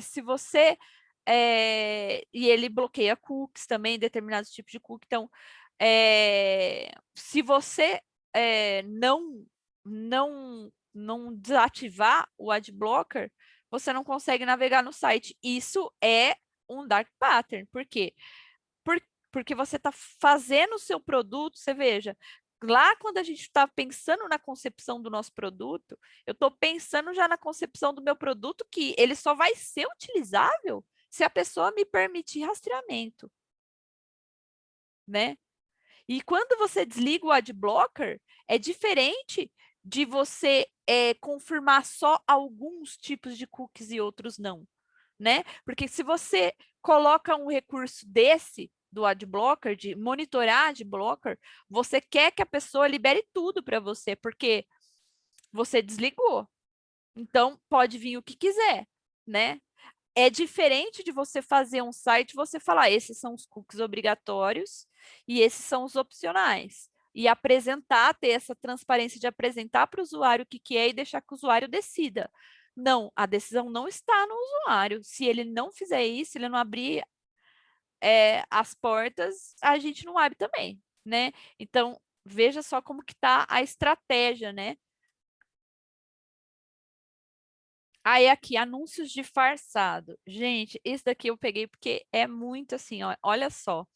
se você... e ele bloqueia cookies também, determinados tipos de cookies. Então, se você não desativar o adblocker, você não consegue navegar no site. Isso é um dark pattern. Por quê? Por, porque você está fazendo o seu produto, você veja, lá quando a gente está pensando na concepção do nosso produto, eu estou pensando já na concepção do meu produto que ele só vai ser utilizável se a pessoa me permitir rastreamento, né? E quando você desliga o adblocker, é diferente de você confirmar só alguns tipos de cookies e outros não, né? Porque se você coloca um recurso desse do adblocker, de monitorar adblocker, você quer que a pessoa libere tudo para você, porque você desligou. Então, pode vir o que quiser, né? É diferente de você fazer um site, você falar, esses são os cookies obrigatórios e esses são os opcionais. E apresentar, ter essa transparência de apresentar para o usuário o que é e deixar que o usuário decida. Não, a decisão não está no usuário. Se ele não fizer isso, ele não abrir as portas, a gente não abre também, né? Então, veja só como que está a estratégia, né? Aí aqui, anúncios disfarçado. Gente, esse daqui eu peguei porque é muito assim, ó, olha só.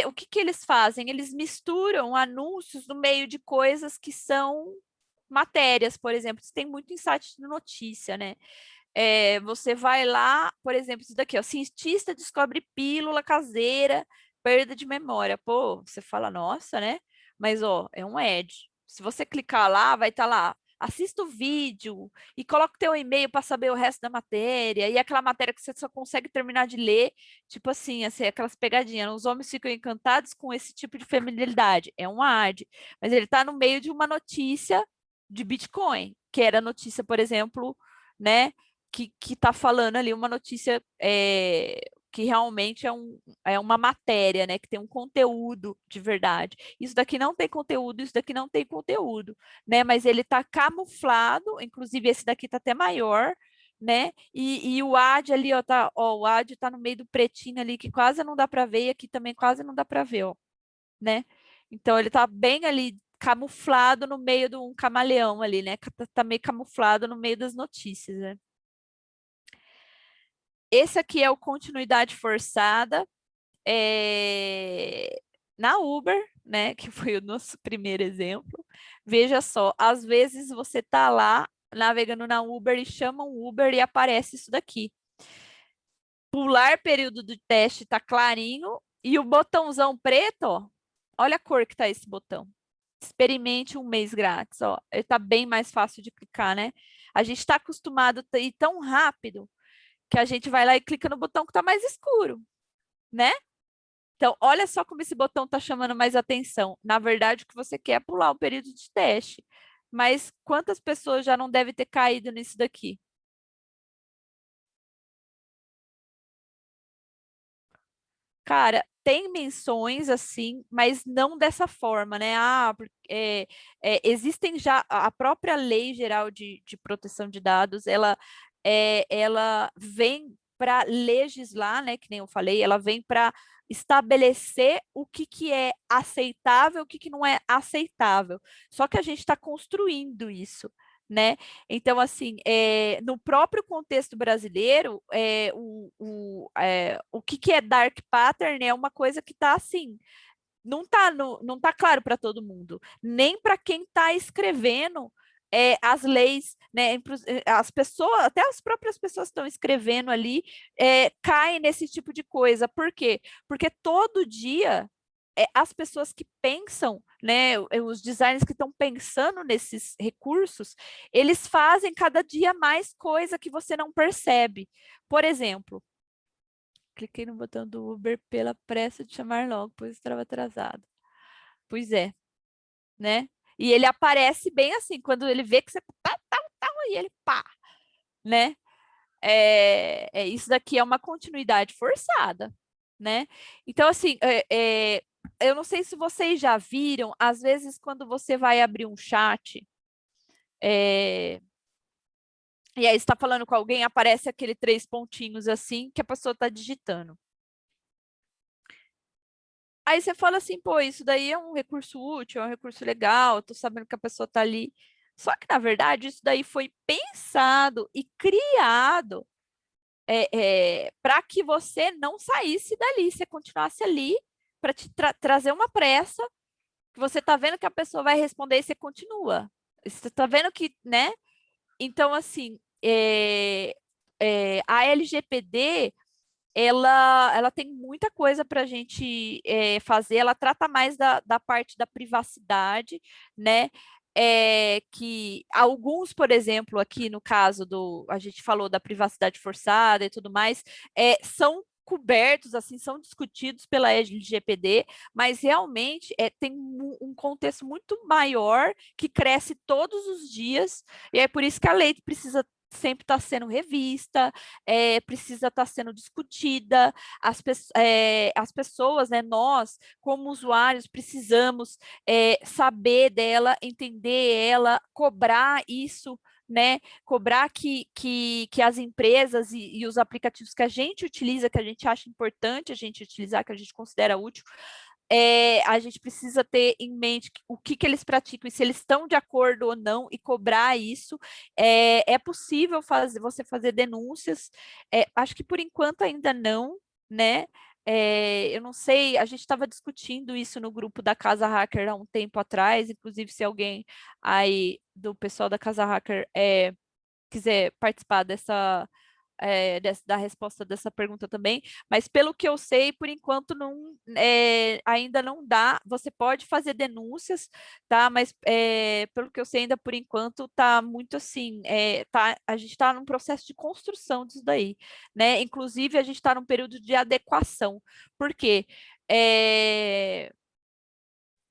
O que que eles fazem? Eles misturam anúncios no meio de coisas que são matérias, por exemplo. Isso tem muito em site de notícia, né? Você vai lá, por exemplo, isso daqui, ó, cientista descobre pílula caseira, perda de memória. Pô, você fala, nossa, né? Mas, ó, é um ad. Se você clicar lá, vai estar lá, assista o vídeo e coloca o teu e-mail para saber o resto da matéria. E aquela matéria que você só consegue terminar de ler, tipo assim, aquelas pegadinhas. Os homens ficam encantados com esse tipo de feminilidade. É um ad. Mas ele está no meio de uma notícia de Bitcoin, que era notícia, por exemplo, né? Que está falando ali uma notícia que realmente é uma matéria, né? Que tem um conteúdo de verdade. Isso daqui não tem conteúdo, isso daqui não tem conteúdo, né? Mas ele está camuflado, inclusive esse daqui está até maior, né? E o ad ali, ó, o ad tá no meio do pretinho ali, que quase não dá para ver, e aqui também quase não dá para ver, ó, né? Então ele tá bem ali camuflado no meio de um camaleão ali, né? Tá meio camuflado no meio das notícias, né? Esse aqui é o continuidade forçada na Uber, né? Que foi o nosso primeiro exemplo. Veja só, às vezes você tá lá navegando na Uber e chama um Uber e aparece isso daqui. Pular período do teste tá clarinho e o botãozão preto, ó, olha a cor que tá esse botão. Experimente um mês grátis, ó. Ele tá bem mais fácil de clicar, né? A gente está acostumado a ir tão rápido que a gente vai lá e clica no botão que está mais escuro, né? Então, olha só como esse botão está chamando mais atenção. Na verdade, o que você quer é pular o período de teste. Mas quantas pessoas já não devem ter caído nisso daqui? Cara, tem menções assim, mas não dessa forma, né? Existem já a própria Lei Geral de Proteção de Dados, ela vem para legislar, né, que nem eu falei, ela vem para estabelecer o que é aceitável, o que não é aceitável. Só que a gente está construindo isso, né? Então, assim, no próprio contexto brasileiro, o que é dark pattern é uma coisa que está assim, não tá claro para todo mundo, nem para quem está escrevendo as leis, né? As pessoas, até as próprias pessoas que estão escrevendo ali, caem nesse tipo de coisa. Por quê? Porque todo dia as pessoas que pensam, né, os designers que estão pensando nesses recursos, eles fazem cada dia mais coisa que você não percebe. Por exemplo, cliquei no botão do Uber pela pressa de chamar logo, pois estava atrasado. Pois é, né? E ele aparece bem assim, quando ele vê que você tá, e ele pá, né? Isso daqui é uma continuidade forçada, né? Então, assim, eu não sei se vocês já viram, às vezes, quando você vai abrir um chat, e aí está falando com alguém, aparece aquele 3 pontinhos assim que a pessoa está digitando. Aí você fala assim, pô, isso daí é um recurso útil, é um recurso legal, eu tô sabendo que a pessoa tá ali. Só que, na verdade, isso daí foi pensado e criado para que você não saísse dali, você continuasse ali para te trazer uma pressa, que você tá vendo que a pessoa vai responder e você continua. Você tá vendo que, né? Então, assim, a LGPD ela tem muita coisa para a gente fazer, ela trata mais da parte da privacidade, né? Que alguns, por exemplo, aqui no caso a gente falou da privacidade forçada e tudo mais, são cobertos, assim, são discutidos pela LGPD, mas realmente tem um contexto muito maior que cresce todos os dias, e é por isso que a lei precisa sempre estar sendo revista, precisa estar sendo discutida, as pessoas, né, nós, como usuários, precisamos saber dela, entender ela, cobrar isso, né, cobrar que as empresas e os aplicativos que a gente utiliza, que a gente acha importante a gente utilizar, que a gente considera útil, a gente precisa ter em mente o que eles praticam e se eles estão de acordo ou não e cobrar isso. É possível você fazer denúncias, acho que por enquanto ainda não, né? Eu não sei, a gente estava discutindo isso no grupo da Casa Hacker há um tempo atrás, inclusive se alguém aí do pessoal da Casa Hacker quiser participar da resposta dessa pergunta também, mas pelo que eu sei, por enquanto ainda não dá. Você pode fazer denúncias, tá? Mas pelo que eu sei, ainda por enquanto tá muito assim, a gente está num processo de construção disso daí, né? Inclusive, a gente está num período de adequação. Por quê?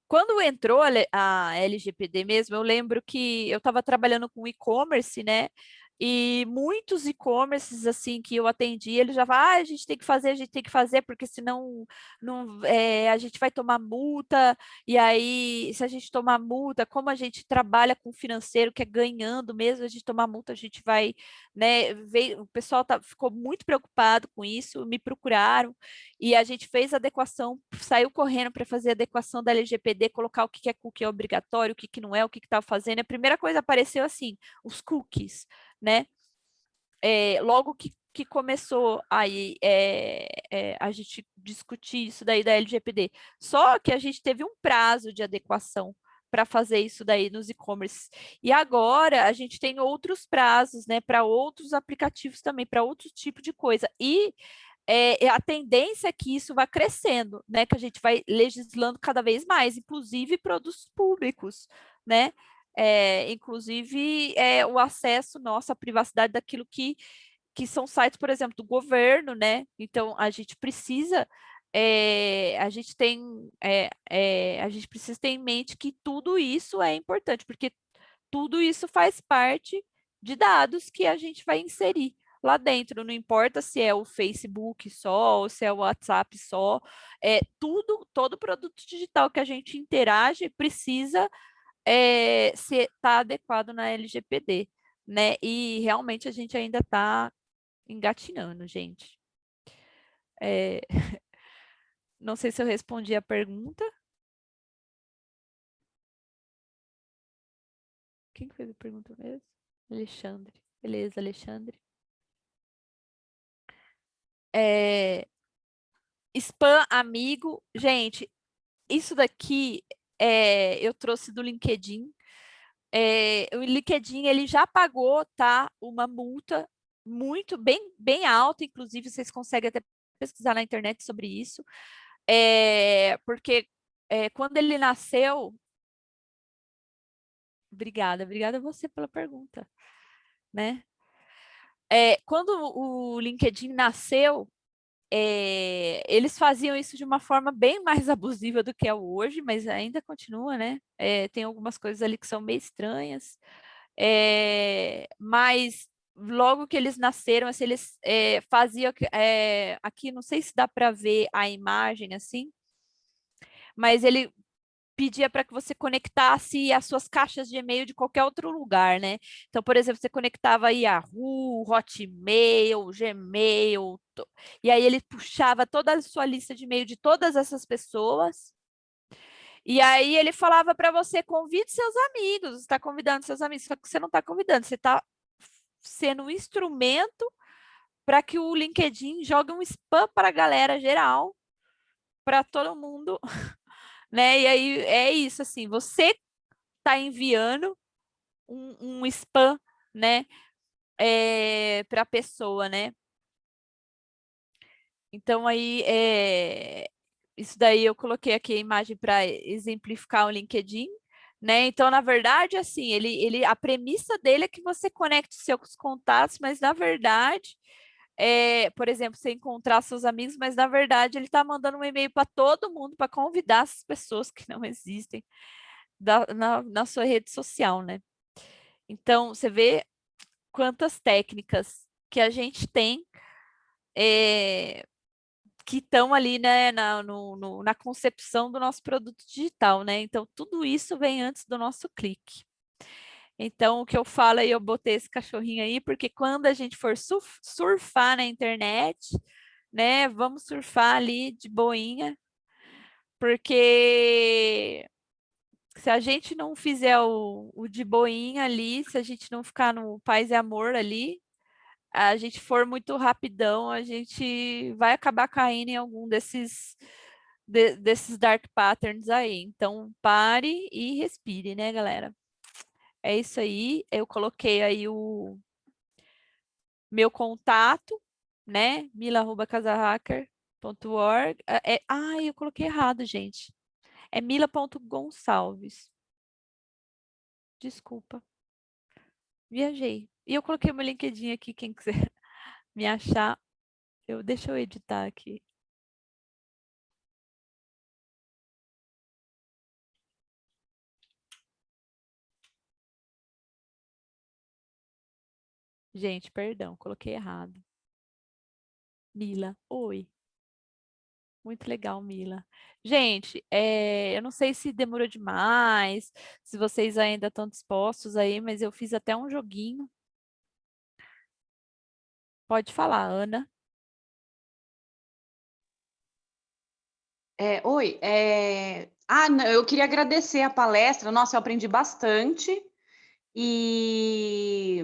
Quando entrou a LGPD mesmo, eu lembro que eu estava trabalhando com e-commerce, né? E muitos e-commerces assim que eu atendi, eles já falam, a gente tem que fazer, a gente tem que fazer, porque senão a gente vai tomar multa, e aí, se a gente tomar multa, como a gente trabalha com financeiro, que é ganhando mesmo, a gente tomar multa, a gente vai, né? O pessoal ficou muito preocupado com isso, me procuraram, e a gente fez a adequação, saiu correndo para fazer a adequação da LGPD, colocar o que é cookie obrigatório, o que não é, o que estava fazendo. A primeira coisa apareceu assim, os cookies, né? Logo que começou aí a gente discutir isso daí da LGPD. Só que a gente teve um prazo de adequação para fazer isso daí nos e-commerce. E agora a gente tem outros prazos, né, para outros aplicativos também, para outro tipo de coisa. E a tendência é que isso vai crescendo, né? Que a gente vai legislando cada vez mais, inclusive produtos públicos, né? Inclusive o acesso nosso à privacidade daquilo que são sites, por exemplo, do governo, né? Então a gente precisa a gente precisa ter em mente que tudo isso é importante, porque tudo isso faz parte de dados que a gente vai inserir lá dentro. Não importa se é o Facebook só ou se é o WhatsApp só, todo produto digital que a gente interage precisa estar adequado na LGPD, né? E realmente a gente ainda está engatinhando, gente. Não sei se eu respondi a pergunta. Quem fez a pergunta mesmo? Alexandre. Beleza, Alexandre. Spam amigo. Gente, isso daqui eu trouxe do LinkedIn. O LinkedIn, ele já pagou, tá? Uma multa muito, bem alta, inclusive vocês conseguem até pesquisar na internet sobre isso. Porque quando ele nasceu... Obrigada a você pela pergunta, né? Quando o LinkedIn nasceu, eles faziam isso de uma forma bem mais abusiva do que é hoje, mas ainda continua, né? Tem algumas coisas ali que são meio estranhas. Mas logo que eles nasceram, assim, eles faziam... aqui, não sei se dá para ver a imagem assim, mas ele pedia para que você conectasse as suas caixas de e-mail de qualquer outro lugar, né? Então, por exemplo, você conectava Yahoo, Hotmail, Gmail, e aí ele puxava toda a sua lista de e-mail de todas essas pessoas, e aí ele falava para você: convide seus amigos, você está convidando seus amigos, só que você não está convidando, você está sendo um instrumento para que o LinkedIn jogue um spam para a galera geral, para todo mundo, né? E aí é isso, assim, você está enviando um spam, né, para a pessoa, né? Então aí isso daí eu coloquei aqui a imagem para exemplificar o LinkedIn, né? Então, na verdade, assim, a premissa dele é que você conecte seus contatos, mas na verdade, por exemplo, você encontrar seus amigos, mas na verdade ele está mandando um e-mail para todo mundo para convidar essas pessoas que não existem na sua rede social, né? Então, você vê quantas técnicas que a gente tem que estão ali, né, na concepção do nosso produto digital, né? Então, tudo isso vem antes do nosso clique. Então, o que eu falo aí, eu botei esse cachorrinho aí, porque quando a gente for surfar na internet, né, vamos surfar ali de boinha, porque se a gente não fizer o de boinha ali, se a gente não ficar no paz e amor ali, a gente for muito rapidão, a gente vai acabar caindo em algum desses dark patterns aí. Então, pare e respire, né, galera? É isso aí. Eu coloquei aí o meu contato, né? mila@casahacker.org. Eu coloquei errado, gente. É mila.gonçalves. Desculpa. Viajei. E eu coloquei o meu LinkedIn aqui, quem quiser me achar. Deixa eu editar aqui. Gente, perdão, coloquei errado. Mila, oi. Muito legal, Mila. Gente, eu não sei se demorou demais, se vocês ainda estão dispostos aí, mas eu fiz até um joguinho. Pode falar, Ana. Oi, não, eu queria agradecer a palestra. Nossa, eu aprendi bastante e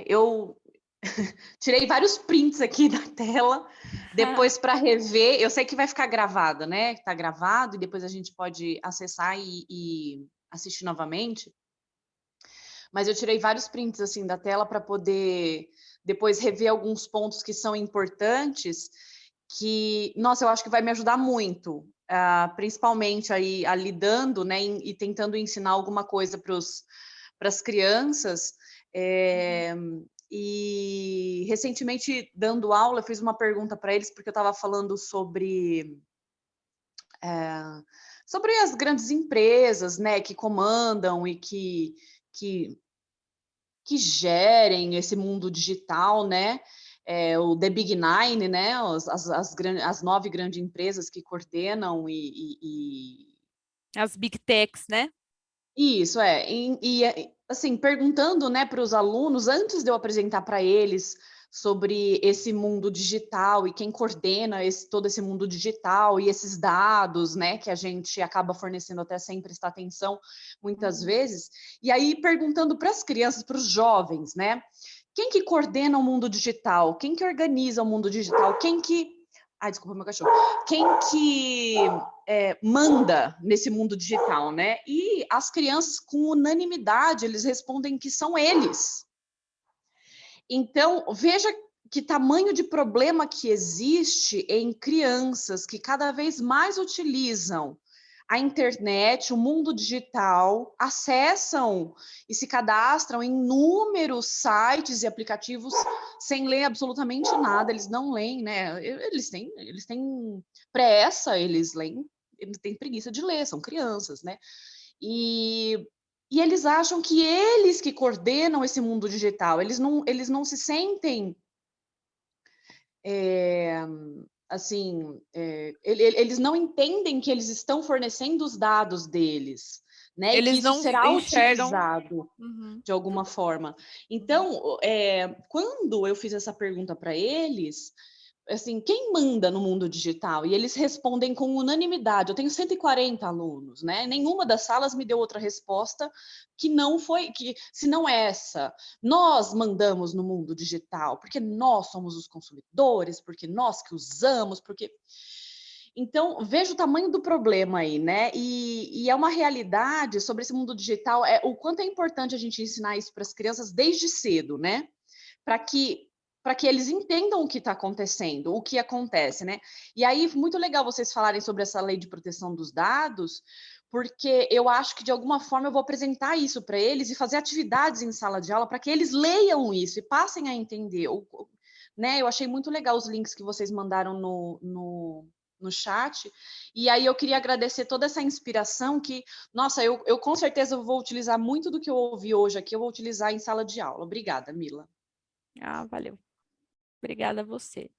eu tirei vários prints aqui da tela depois para rever. Eu sei que vai ficar gravado, né? Está gravado e depois a gente pode acessar e assistir novamente. Mas eu tirei vários prints assim da tela para poder depois rever alguns pontos que são importantes, que, nossa, eu acho que vai me ajudar muito, principalmente aí lidando, né, e tentando ensinar alguma coisa para as crianças. E recentemente, dando aula, eu fiz uma pergunta para eles, porque eu estava falando sobre as grandes empresas, né, que comandam e que gerem esse mundo digital, né? O The Big Nine, né? As 9 grandes empresas que coordenam As Big Techs, né? Isso, assim, perguntando, né, para os alunos, antes de eu apresentar para eles sobre esse mundo digital e quem coordena todo esse mundo digital e esses dados, né, que a gente acaba fornecendo até sem prestar atenção muitas vezes. E aí perguntando para as crianças, para os jovens, né, quem que coordena o mundo digital? Quem que organiza o mundo digital? Quem que... Ai, desculpa, meu cachorro. Quem que manda nesse mundo digital, né? E as crianças, com unanimidade, eles respondem que são eles. Então, veja que tamanho de problema que existe em crianças que cada vez mais utilizam a internet, o mundo digital, acessam e se cadastram em inúmeros sites e aplicativos sem ler absolutamente nada, eles não leem, né? Eles têm pressa, eles leem, eles têm preguiça de ler, são crianças, né? E, e eles acham que eles que coordenam esse mundo digital, eles não se sentem assim, eles não entendem que eles estão fornecendo os dados deles, né? E que Eles isso não será enxergam. utilizado Uhum. de alguma forma. Então, quando eu fiz essa pergunta para eles, assim, quem manda no mundo digital? E eles respondem com unanimidade. Eu tenho 140 alunos, né? Nenhuma das salas me deu outra resposta que não foi, que se não essa, nós mandamos no mundo digital, porque nós somos os consumidores, porque nós que usamos, porque... Então, veja o tamanho do problema aí, né? E é uma realidade sobre esse mundo digital, o quanto é importante a gente ensinar isso para as crianças desde cedo, né? Para que eles entendam o que está acontecendo, o que acontece, né? E aí, muito legal vocês falarem sobre essa lei de proteção dos dados, porque eu acho que de alguma forma eu vou apresentar isso para eles e fazer atividades em sala de aula para que eles leiam isso e passem a entender, né? Eu achei muito legal os links que vocês mandaram no chat, e aí eu queria agradecer toda essa inspiração que, nossa, eu com certeza vou utilizar muito do que eu ouvi hoje aqui, eu vou utilizar em sala de aula. Obrigada, Mila. Ah, valeu. Obrigada a você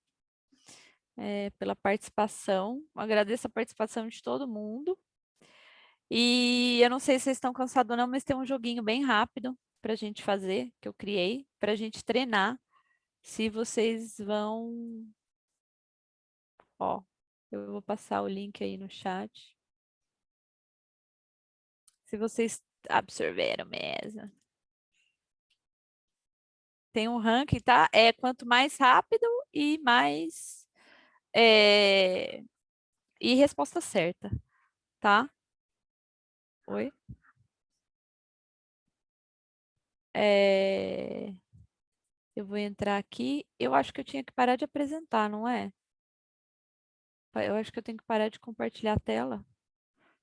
pela participação. Agradeço a participação de todo mundo. E eu não sei se vocês estão cansados ou não, mas tem um joguinho bem rápido para a gente fazer, que eu criei, para a gente treinar. Se vocês vão... Ó, eu vou passar o link aí no chat. Se vocês absorveram mesmo. Tem um ranking, tá? Quanto mais rápido e mais... e resposta certa, tá? Oi? Eu vou entrar aqui. Eu acho que eu tinha que parar de apresentar, não é? Eu acho que eu tenho que parar de compartilhar a tela.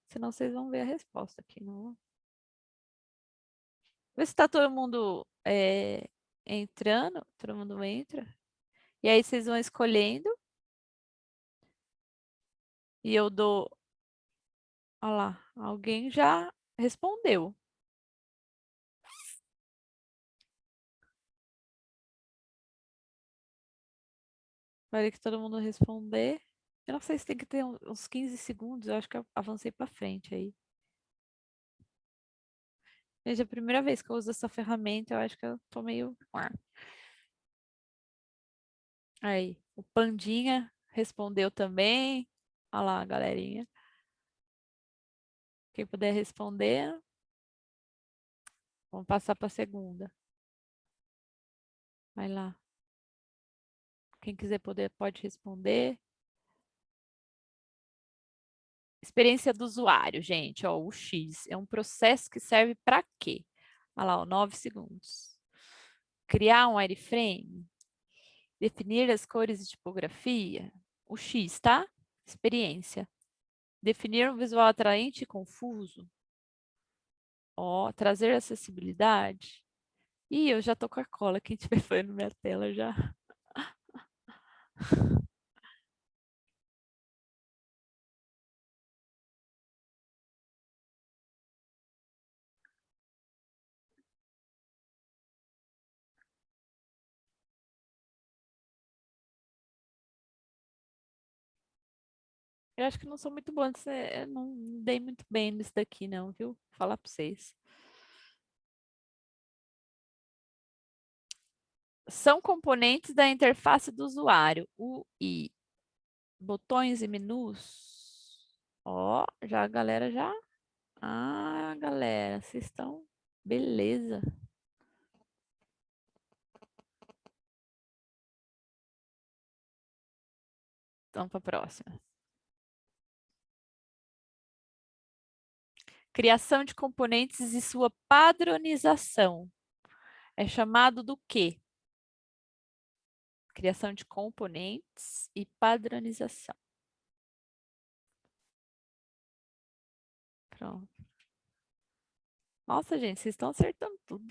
Senão vocês vão ver a resposta aqui. Não. Vê se tá todo mundo entrando. Todo mundo entra. E aí vocês vão escolhendo. E eu dou... Olha lá. Alguém já respondeu. Vai que todo mundo responder. Eu não sei se tem que ter uns 15 segundos. Eu acho que eu avancei para frente aí. Gente, é a primeira vez que eu uso essa ferramenta. Eu acho que eu tô meio... Aí, o Pandinha respondeu também. Olha lá, galerinha. Quem puder responder, vamos passar para a segunda. Vai lá. Quem quiser pode responder. Experiência do usuário, gente. Ó, o X é um processo que serve para quê? Olha lá, ó, 9 segundos. Criar um wireframe. Definir as cores e tipografia. O X, tá? Experiência. Definir um visual atraente e confuso. Ó, trazer acessibilidade. Ih, eu já tô com a cola. Quem estiver vendo minha tela já. Eu acho que não sou muito boa nisso. Eu não dei muito bem nisso daqui, não, viu? Vou falar pra vocês. são componentes da interface do usuário, UI. Botões e menus. Ó, já a galera já... Ah, galera, vocês estão... Beleza. Então, para a próxima. Criação de componentes e sua padronização. É chamado do quê? Criação de componentes e padronização. Pronto. Nossa, gente, vocês estão acertando tudo.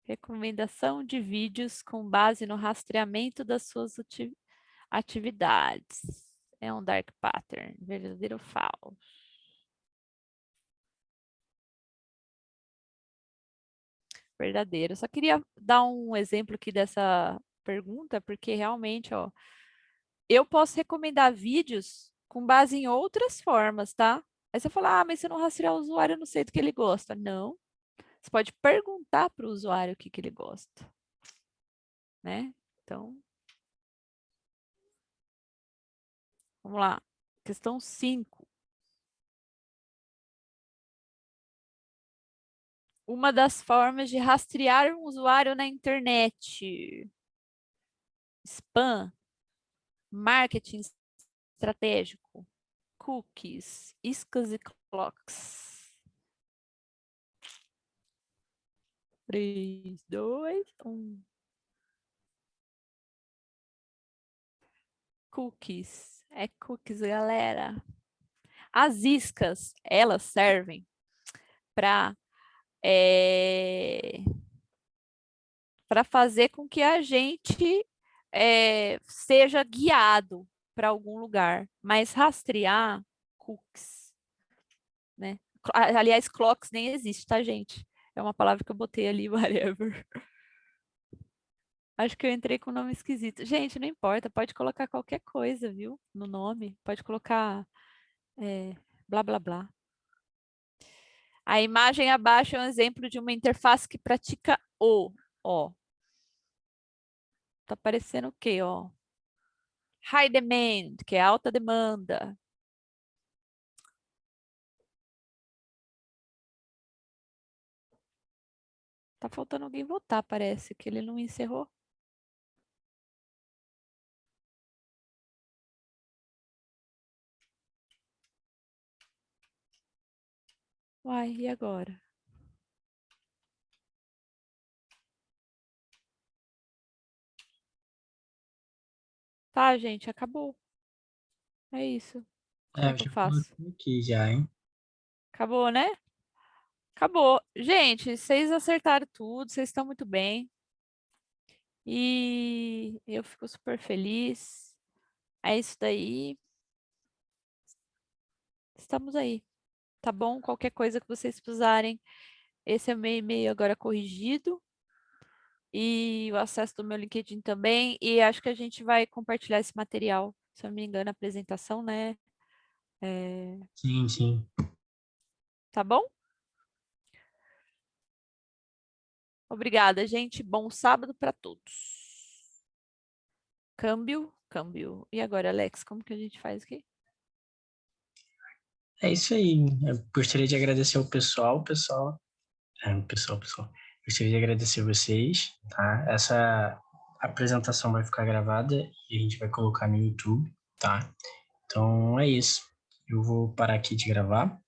Recomendação de vídeos com base no rastreamento das suas atividades. É um dark pattern, verdadeiro ou falso? Verdadeiro. Eu só queria dar um exemplo aqui dessa pergunta, porque realmente, ó, eu posso recomendar vídeos com base em outras formas, tá? Aí você fala, ah, mas se eu não rastrear o usuário, eu não sei do que ele gosta. Não. Você pode perguntar para o usuário o que ele gosta, né? Então, vamos lá. Questão 5. Uma das formas de rastrear um usuário na internet. Spam, marketing estratégico, cookies, iscas e clocks. 3, 2, 1. Cookies. É cookies, galera. As iscas, elas servem para para fazer com que a gente seja guiado para algum lugar, mas rastrear cookies, né? Aliás, clocks nem existe, tá, gente? É uma palavra que eu botei ali, whatever. Acho que eu entrei com um nome esquisito. Gente, não importa, pode colocar qualquer coisa, viu? No nome, pode colocar blá, blá, blá. A imagem abaixo é um exemplo de uma interface que pratica o, ó. Tá aparecendo o quê, ó? High demand, que é alta demanda. Tá faltando alguém votar, parece que ele não encerrou. Uai, e agora? Tá, gente, acabou. É isso. Como é Eu que eu já faço? coloquei aqui já, hein? Acabou, né? Acabou. Gente, vocês acertaram tudo, vocês estão muito bem. E eu fico super feliz. É isso daí. Estamos aí, tá bom? Qualquer coisa que vocês precisarem, esse é o meu e-mail agora corrigido. E o acesso do meu LinkedIn também. E acho que a gente vai compartilhar esse material, se eu não me engano, a apresentação, né? Sim, sim. Tá bom? Obrigada, gente. Bom sábado para todos. Câmbio, câmbio. E agora, Alex, como que a gente faz aqui? É isso aí. Eu gostaria de agradecer ao pessoal. Gostaria de agradecer vocês, tá? Essa apresentação vai ficar gravada e a gente vai colocar no YouTube, tá? Então é isso. Eu vou parar aqui de gravar